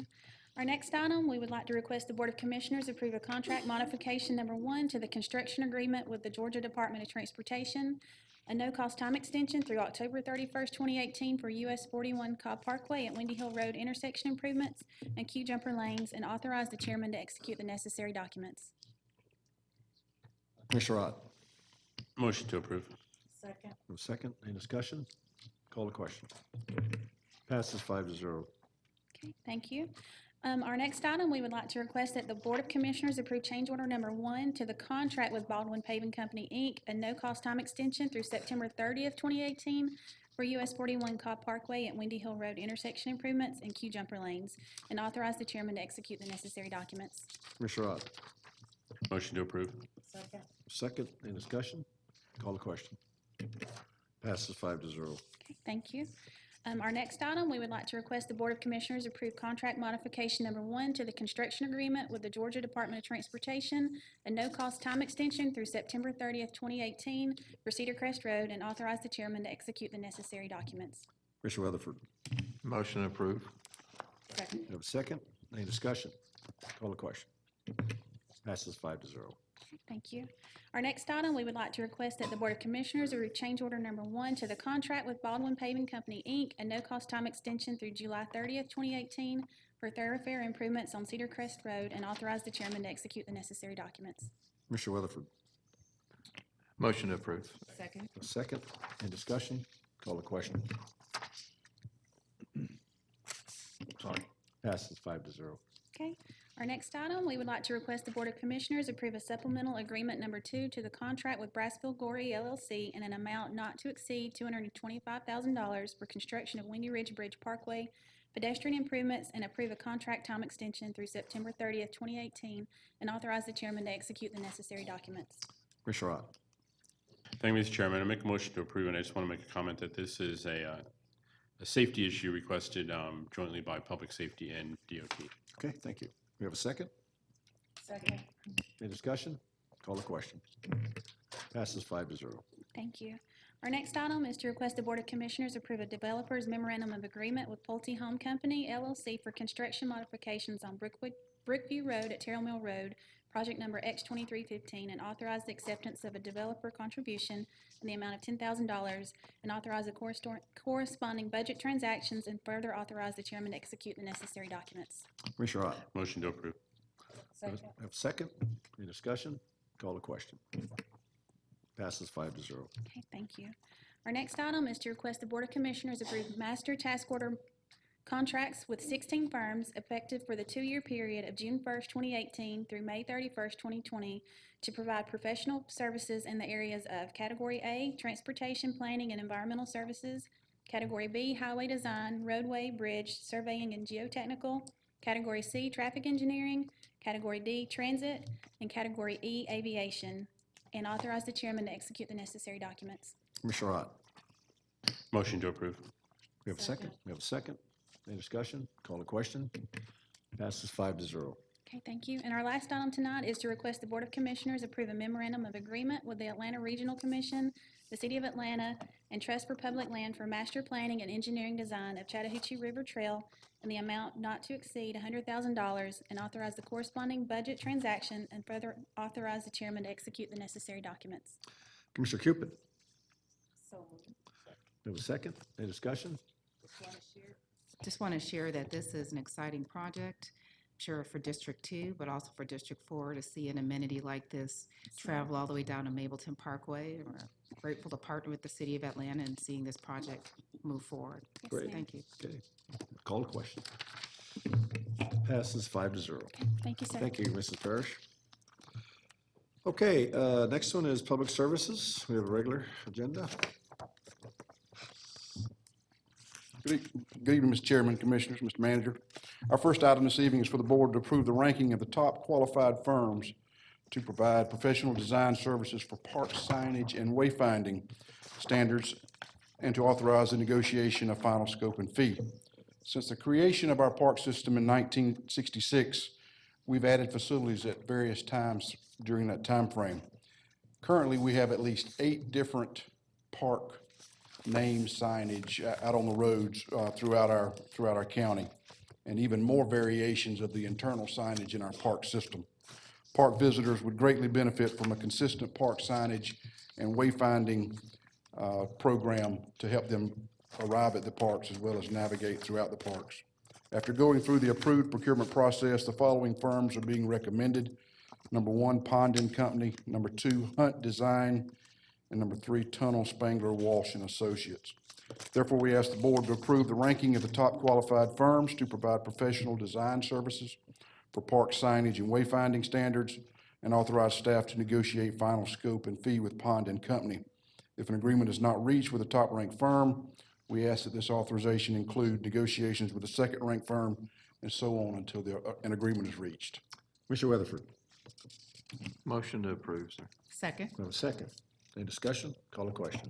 Our next item, we would like to request the Board of Commissioners approve a contract modification number 1 to the construction agreement with the Georgia Department of Transportation, a no-cost time extension through October 31st, 2018 for US 41 Cobb Parkway at Windy Hill Road intersection improvements and queue jumper lanes, and authorize the chairman to execute the necessary documents. Commissioner Ott. Motion to approve. Second. We have a second. Any discussion? Call the question. Passes 5-0. Okay, thank you. Our next item, we would like to request that the Board of Commissioners approve change order number 1 to the contract with Baldwin Paving Company, Inc., a no-cost time extension through September 30th, 2018 for US 41 Cobb Parkway at Windy Hill Road intersection improvements and queue jumper lanes, and authorize the chairman to execute the necessary documents. Commissioner Ott. Motion to approve. Second. Second, any discussion? Call the question. Passes 5-0. Okay, thank you. Our next item, we would like to request the Board of Commissioners approve contract modification number 1 to the construction agreement with the Georgia Department of Transportation, a no-cost time extension through September 30th, 2018 for Cedar Crest Road, and authorize the chairman to execute the necessary documents. Commissioner Weatherford. Motion to approve. Second. You have a second? Any discussion? Call the question. Passes 5-0. Thank you. Our next item, we would like to request that the Board of Commissioners approve change order number 1 to the contract with Baldwin Paving Company, Inc., a no-cost time extension through July 30th, 2018 for thoroughfare improvements on Cedar Crest Road, and authorize the chairman to execute the necessary documents. Commissioner Weatherford. Motion to approve. Second. A second. Any discussion? Call the question. Sorry. Passes 5-0. Okay. Our next item, we would like to request the Board of Commissioners approve a supplemental agreement number 2 to the contract with Brassville Gorey LLC in an amount not to exceed $225,000 for construction of Windy Ridge Bridge Parkway pedestrian improvements, and approve a contract time extension through September 30th, 2018, and authorize the chairman to execute the necessary documents. Commissioner Ott. Thank you, Mr. Chairman. I make a motion to approve, and I just want to make a comment that this is a safety issue requested jointly by Public Safety and DOT. Okay, thank you. We have a second? Second. Any discussion? Call the question. Passes 5-0. Thank you. Our next item is to request the Board of Commissioners approve a developer's memorandum of agreement with Pulte Home Company, LLC, for construction modifications on Brookview Road at Terrell Mill Road, project number X2315, and authorize the acceptance of a developer contribution in the amount of $10,000, and authorize the corresponding budget transactions, and further authorize the chairman to execute the necessary documents. Commissioner Ott. Motion to approve. Second. Have a second? Any discussion? Call the question. Passes 5-0. Okay, thank you. Our next item is to request the Board of Commissioners approve master task order contracts with 16 firms effective for the 2-year period of June 1st, 2018 through May 31st, 2020 to provide professional services in the areas of Category A, Transportation Planning and Environmental Services, Category B, Highway Design, Roadway, Bridge, Surveying and Geotechnical, Category C, Traffic Engineering, Category D, Transit, and Category E, Aviation, and authorize the chairman to execute the necessary documents. Commissioner Ott. Motion to approve. We have a second? We have a second. Any discussion? Call the question. Passes 5-0. Okay, thank you. And our last item tonight is to request the Board of Commissioners approve a memorandum of agreement with the Atlanta Regional Commission, the City of Atlanta, and Trust for Public Land for master planning and engineering design of Chattahoochee River Trail in the amount not to exceed $100,000, and authorize the corresponding budget transaction, and further authorize the chairman to execute the necessary documents. Commissioner Cupid. So moved. We have a second. Any discussion? Just want to share that this is an exciting project, sure for District 2, but also for District 4 to see an amenity like this travel all the way down to Mableton Parkway. We're grateful to partner with the City of Atlanta in seeing this project move forward. Great. Thank you. Okay. Call the question. Passes 5-0. Thank you, sir. Thank you, Mrs. Parrish. Okay, next one is Public Services. We have a regular agenda. Good evening, Mr. Chairman, Commissioners, Mr. Manager. Our first item this evening is for the board to approve the ranking of the top qualified firms to provide professional design services for park signage and wayfinding standards, and to authorize the negotiation of final scope and fee. Since the creation of our park system in 1966, we've added facilities at various times during that time frame. Currently, we have at least 8 different park name signage out on the roads throughout our county, and even more variations of the internal signage in our park system. Park visitors would greatly benefit from a consistent park signage and wayfinding program to help them arrive at the parks as well as navigate throughout the parks. After going through the approved procurement process, the following firms are being recommended. Number 1, Pond & Company. Number 2, Hunt Design. And number 3, Tunnel, Spangler, Walsh and Associates. Therefore, we ask the board to approve the ranking of the top qualified firms to provide professional design services for park signage and wayfinding standards, and authorize staff to negotiate final scope and fee with Pond & Company. If an agreement is not reached with the top-ranked firm, we ask that this authorization include negotiations with the second-ranked firm, and so on until an agreement is reached. Commissioner Weatherford. Motion to approve, sir. Second. We have a second. Any discussion? Call the question.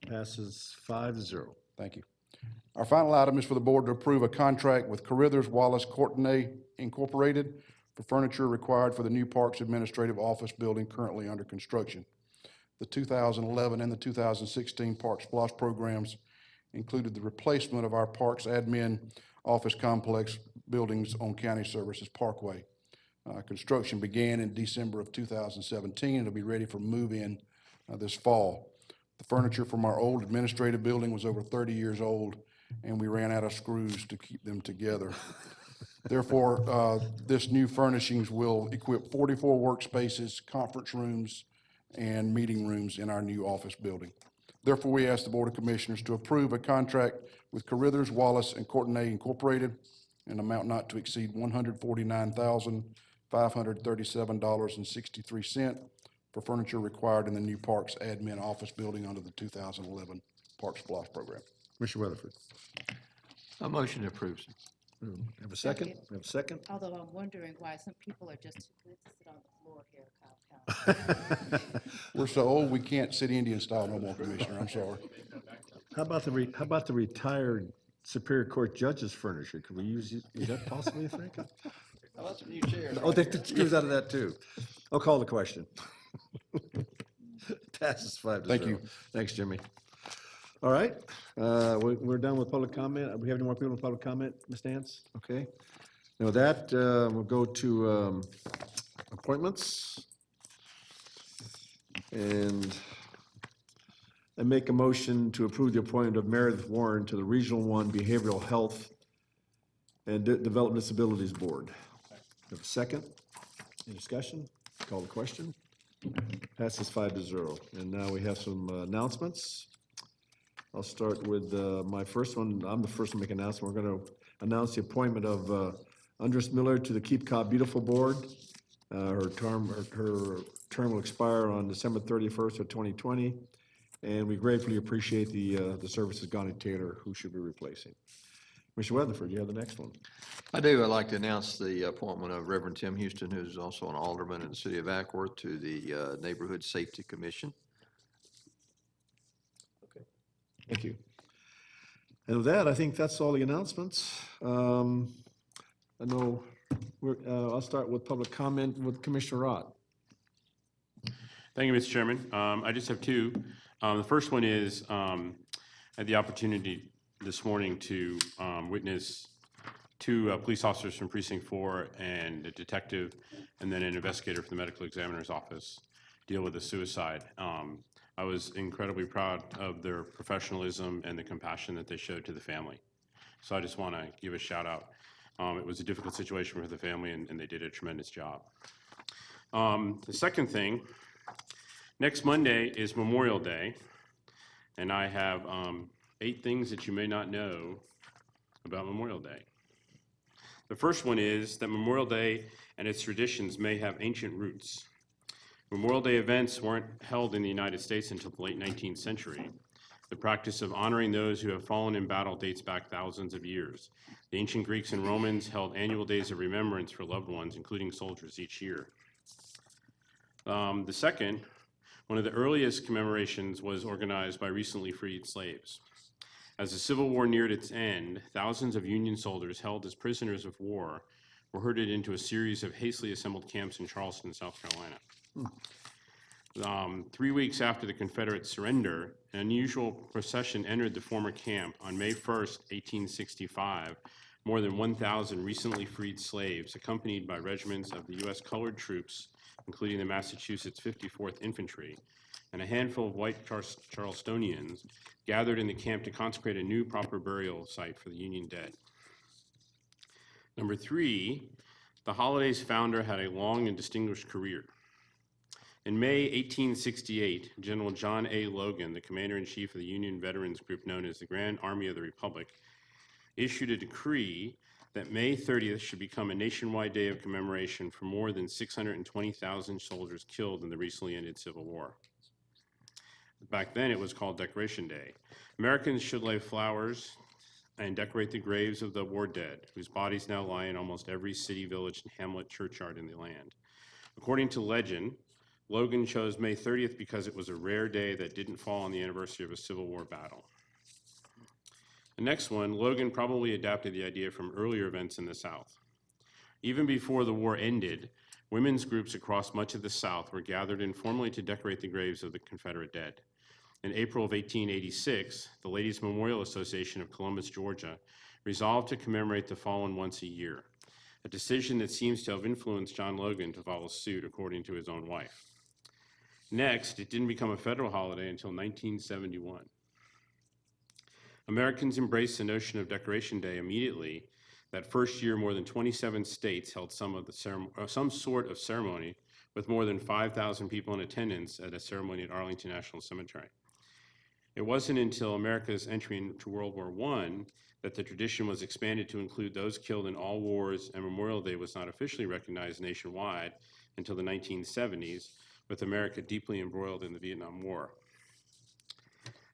Passes 5-0. Thank you. Our final item is for the board to approve a contract with Carithers Wallace Courtenay Incorporated for furniture required for the new Parks Administrative Office building currently under construction. The 2011 and the 2016 Parks Plus programs included the replacement of our Parks Admin Office Complex buildings on County Services Parkway. Construction began in December of 2017. It'll be ready for move-in this fall. The furniture from our old administrative building was over 30 years old, and we ran out of screws to keep them together. Therefore, this new furnishings will equip 44 workspaces, conference rooms, and meeting rooms in our new office building. Therefore, we ask the Board of Commissioners to approve a contract with Carithers, Wallace, and Courtenay Incorporated in an amount not to exceed $149,537.63 for furniture required in the new Parks Admin Office Building under the 2011 Parks Plus Program. Commissioner Weatherford. A motion approves. Have a second? Have a second? Although I'm wondering why some people are just too good to sit on the floor here at Cobb County. We're so old, we can't sit Indian style no more, Commissioner, I'm sorry. How about the retired Superior Court judge's furniture? Could we use, is that possible, you think? How about some new chairs? Oh, they took screws out of that too. I'll call the question. Passes 5-0. Thank you. Thanks, Jimmy. All right, we're done with public comment. We have any more people in public comment, Ms. Nance? Okay. Now with that, we'll go to appointments. And I make a motion to approve the appointment of Meredith Warren to the Regional 1 Behavioral Health and Development Disabilities Board. Have a second? Any discussion? Call the question. Passes 5-0. And now we have some announcements. I'll start with my first one. I'm the first to make an announcement. We're going to announce the appointment of Andres Miller to the Keep Cobb Beautiful Board. Her term will expire on December 31st of 2020, and we gratefully appreciate the services of Gonnie Taylor, who should be replacing. Mr. Weatherford, you have the next one. I do. I'd like to announce the appointment of Reverend Tim Houston, who's also an alderman in the city of Ackworth, to the Neighborhood Safety Commission. Thank you. And with that, I think that's all the announcements. I know I'll start with public comment with Commissioner Rott. Thank you, Mr. Chairman. I just have two. The first one is I had the opportunity this morning to witness two police officers from Precinct 4 and a detective and then an investigator from the medical examiner's office deal with a suicide. I was incredibly proud of their professionalism and the compassion that they showed to the family. So I just want to give a shout out. It was a difficult situation for the family, and they did a tremendous job. The second thing, next Monday is Memorial Day, and I have 8 things that you may not know about Memorial Day. The first one is that Memorial Day and its traditions may have ancient roots. Memorial Day events weren't held in the United States until the late 19th century. The practice of honoring those who have fallen in battle dates back thousands of years. The ancient Greeks and Romans held annual days of remembrance for loved ones, including soldiers, each year. The second, one of the earliest commemorations was organized by recently freed slaves. As the Civil War neared its end, thousands of Union soldiers held as prisoners of war were herded into a series of hastily assembled camps in Charleston, South Carolina. 3 weeks after the Confederate surrender, an unusual procession entered the former camp. On May 1st, 1865, more than 1,000 recently freed slaves, accompanied by regiments of the U.S. colored troops, including the Massachusetts 54th Infantry, and a handful of white Charlestonians, gathered in the camp to consecrate a new proper burial site for the Union dead. Number 3, the holiday's founder had a long and distinguished career. In May 1868, General John A. Logan, the commander-in-chief of the Union veterans group known as the Grand Army of the Republic, issued a decree that May 30th should become a nationwide day of commemoration for more than 620,000 soldiers killed in the recently ended Civil War. Back then, it was called Decoration Day. Americans should lay flowers and decorate the graves of the war dead, whose bodies now lie in almost every city, village, and hamlet churchyard in the land. According to legend, Logan chose May 30th because it was a rare day that didn't fall on the anniversary of a Civil War battle. The next one, Logan probably adapted the idea from earlier events in the South. Even before the war ended, women's groups across much of the South were gathered informally to decorate the graves of the Confederate dead. In April of 1886, the Ladies Memorial Association of Columbus, Georgia, resolved to commemorate the fallen once a year. a decision that seems to have influenced John Logan to follow suit, according to his own wife. Next, it didn't become a federal holiday until 1971. Americans embraced the notion of Decoration Day immediately. That first year, more than 27 states held some sort of ceremony, with more than 5,000 people in attendance at a ceremony at Arlington National Cemetery. It wasn't until America's entry into World War I that the tradition was expanded to include those killed in all wars, and Memorial Day was not officially recognized nationwide until the 1970s, with America deeply embroiled in the Vietnam War.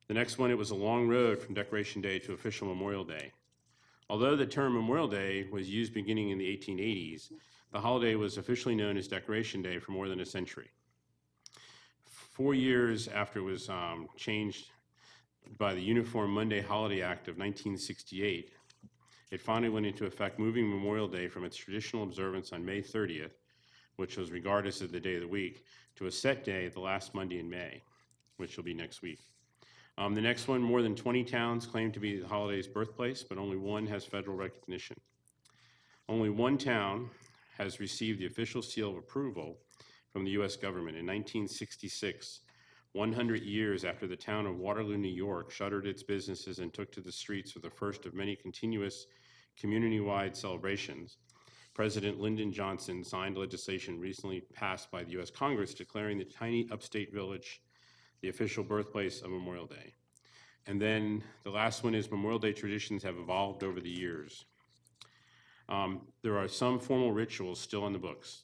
The next one, it was a long road from Decoration Day to official Memorial Day. Although the term Memorial Day was used beginning in the 1880s, the holiday was officially known as Decoration Day for more than a century. 4 years after it was changed by the Uniform Monday Holiday Act of 1968, it finally went into effect, moving Memorial Day from its traditional observance on May 30th, which was regarded as the day of the week, to a set day the last Monday in May, which will be next week. The next one, more than 20 towns claim to be the holiday's birthplace, but only one has federal recognition. Only one town has received the official seal of approval from the U.S. government in 1966, 100 years after the town of Waterloo, New York, shuttered its businesses and took to the streets for the first of many continuous community-wide celebrations. President Lyndon Johnson signed legislation recently passed by the U.S. Congress declaring the tiny upstate village the official birthplace of Memorial Day. And then the last one is Memorial Day traditions have evolved over the years. There are some formal rituals still in the books.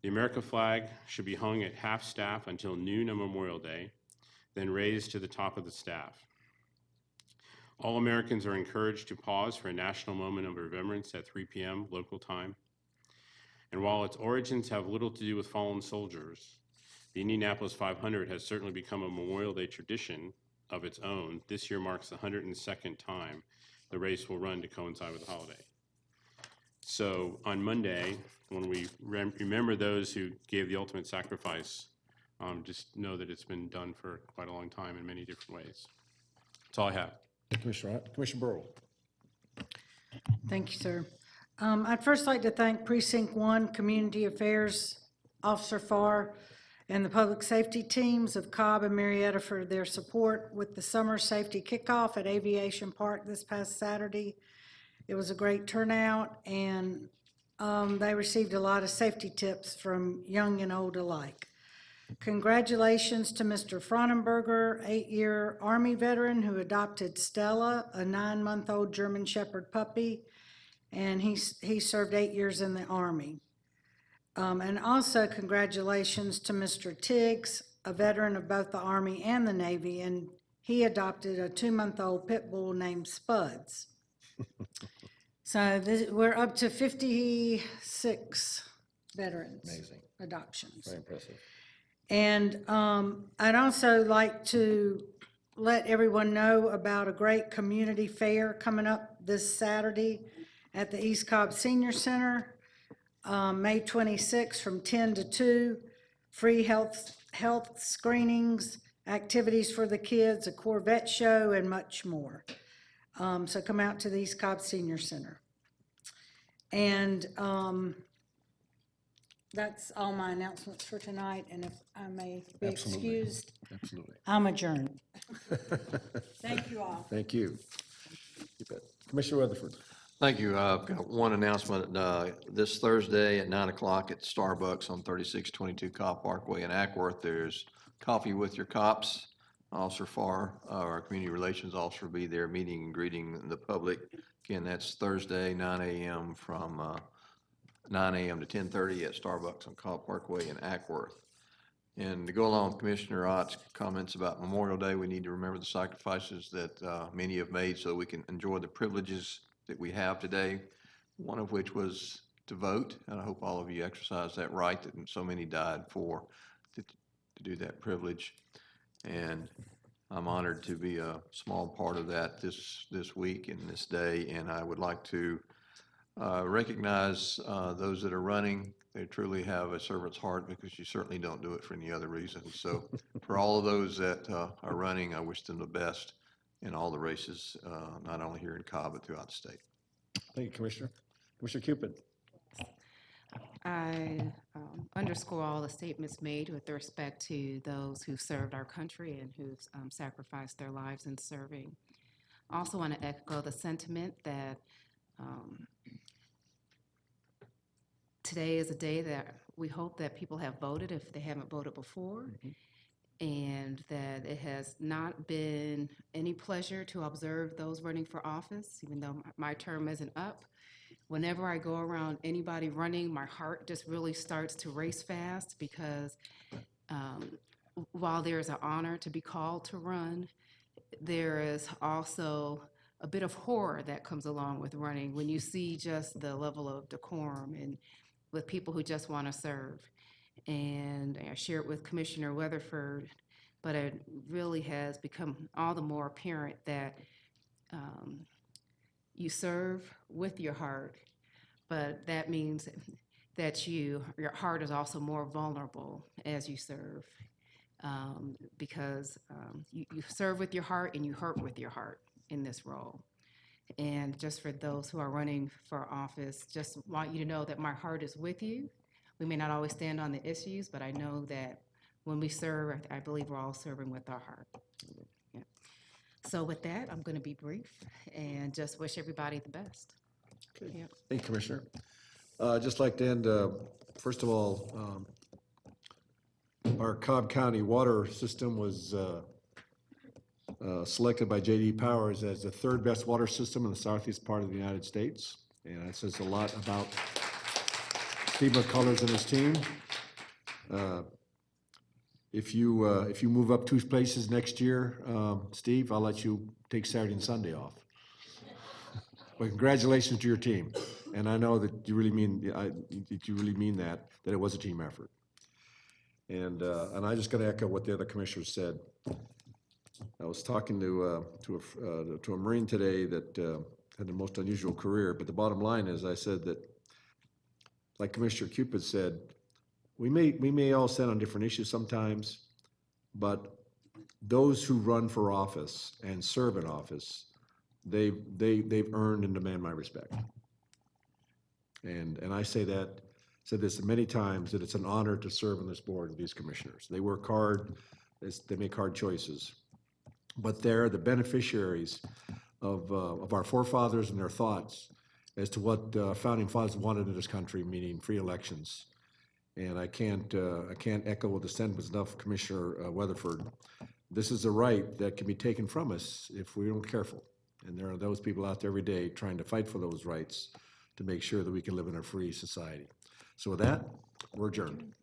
The American flag should be hung at half staff until noon on Memorial Day, then raised to the top of the staff. All Americans are encouraged to pause for a national moment of remembrance at 3 p.m. local time. And while its origins have little to do with fallen soldiers, the Indianapolis 500 has certainly become a Memorial Day tradition of its own. This year marks the 102nd time the race will run to coincide with the holiday. So on Monday, when we remember those who gave the ultimate sacrifice, just know that it's been done for quite a long time in many different ways. That's all I have. Commissioner Ott. Commissioner Burrow. Thank you, sir. I'd first like to thank Precinct 1 Community Affairs Officer Farr and the public safety teams of Cobb and Marietta for their support with the summer safety kickoff at Aviation Park this past Saturday. It was a great turnout, and they received a lot of safety tips from young and old alike. Congratulations to Mr. Fraunenberger, 8-year Army veteran who adopted Stella, a 9-month-old German Shepherd puppy, and he served 8 years in the Army. And also congratulations to Mr. Tiggs, a veteran of both the Army and the Navy, and he adopted a 2-month-old pit bull named Spuds. So we're up to 56 veterans. Amazing. Adoptions. Very impressive. And I'd also like to let everyone know about a great community fair coming up this Saturday at the East Cobb Senior Center. May 26th from 10 to 2, free health screenings, activities for the kids, a Corvette show, and much more. So come out to the East Cobb Senior Center. And that's all my announcements for tonight, and if I may be Absolutely. excused, Absolutely. I'm adjourned. Thank you all. Thank you. You bet. Commissioner Rutherford. Thank you. I've got one announcement. This Thursday at 9 o'clock at Starbucks on 3622 Cobb Parkway in Ackworth, there's Coffee with Your Cops. Officer Farr, our Community Relations Officer, will be there meeting and greeting the public. Again, that's Thursday, 9 a.m. from 9 a.m. to 10:30 at Starbucks on Cobb Parkway in Ackworth. And to go along with Commissioner Ott's comments about Memorial Day, we need to remember the sacrifices that many have made so we can enjoy the privileges that we have today, one of which was to vote, and I hope all of you exercise that right that so many died for, to do that privilege. And I'm honored to be a small part of that this week and this day, and I would like to recognize those that are running. They truly have a servant's heart because you certainly don't do it for any other reason. So for all of those that are running, I wish them the best in all the races, not only here in Cobb, but throughout the state. Thank you, Commissioner. Commissioner Cupid. I underscore all the statements made with respect to those who've served our country and who've sacrificed their lives in serving. Also want to echo the sentiment that today is a day that we hope that people have voted if they haven't voted before, and that it has not been any pleasure to observe those running for office, even though my term isn't up. Whenever I go around anybody running, my heart just really starts to race fast because while there is an honor to be called to run, there is also a bit of horror that comes along with running when you see just the level of decorum and with people who just want to serve. And I shared with Commissioner Weatherford, but it really has become all the more apparent that you serve with your heart, but that means that your heart is also more vulnerable as you serve, because you serve with your heart and you hurt with your heart in this role. And just for those who are running for office, just want you to know that my heart is with you. We may not always stand on the issues, but I know that when we serve, I believe we're all serving with our heart. Yeah. So with that, I'm going to be brief and just wish everybody the best. Okay. Yeah. Thank you, Commissioner. Just like to end, first of all, our Cobb County water system was selected by J.D. Powers as the third best water system in the southeast part of the United States. And that says a lot about Steve McCullers and his team. If you move up 2 places next year, Steve, I'll let you take Saturday and Sunday off. But congratulations to your team. And I know that you really mean that it was a team effort. And I'm just going to echo what the other commissioners said. I was talking to a Marine today that had the most unusual career, but the bottom line is, I said that, like Commissioner Cupid said, we may all stand on different issues sometimes, but those who run for office and serve in office, they've earned and demand my respect. And I said this many times, that it's an honor to serve on this board with these commissioners. They work hard, they make hard choices, but they're the beneficiaries of our forefathers and their thoughts as to what founding fathers wanted in this country, meaning free elections. And I can't echo the sentiments enough, Commissioner Weatherford. This is a right that can be taken from us if we aren't careful. And there are those people out there every day trying to fight for those rights to make sure that we can live in a free society. So with that, we're adjourned.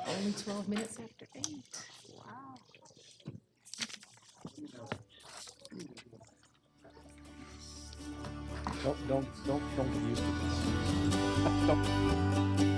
Only 12 minutes after 8. Wow. Don't get used to this. Don't.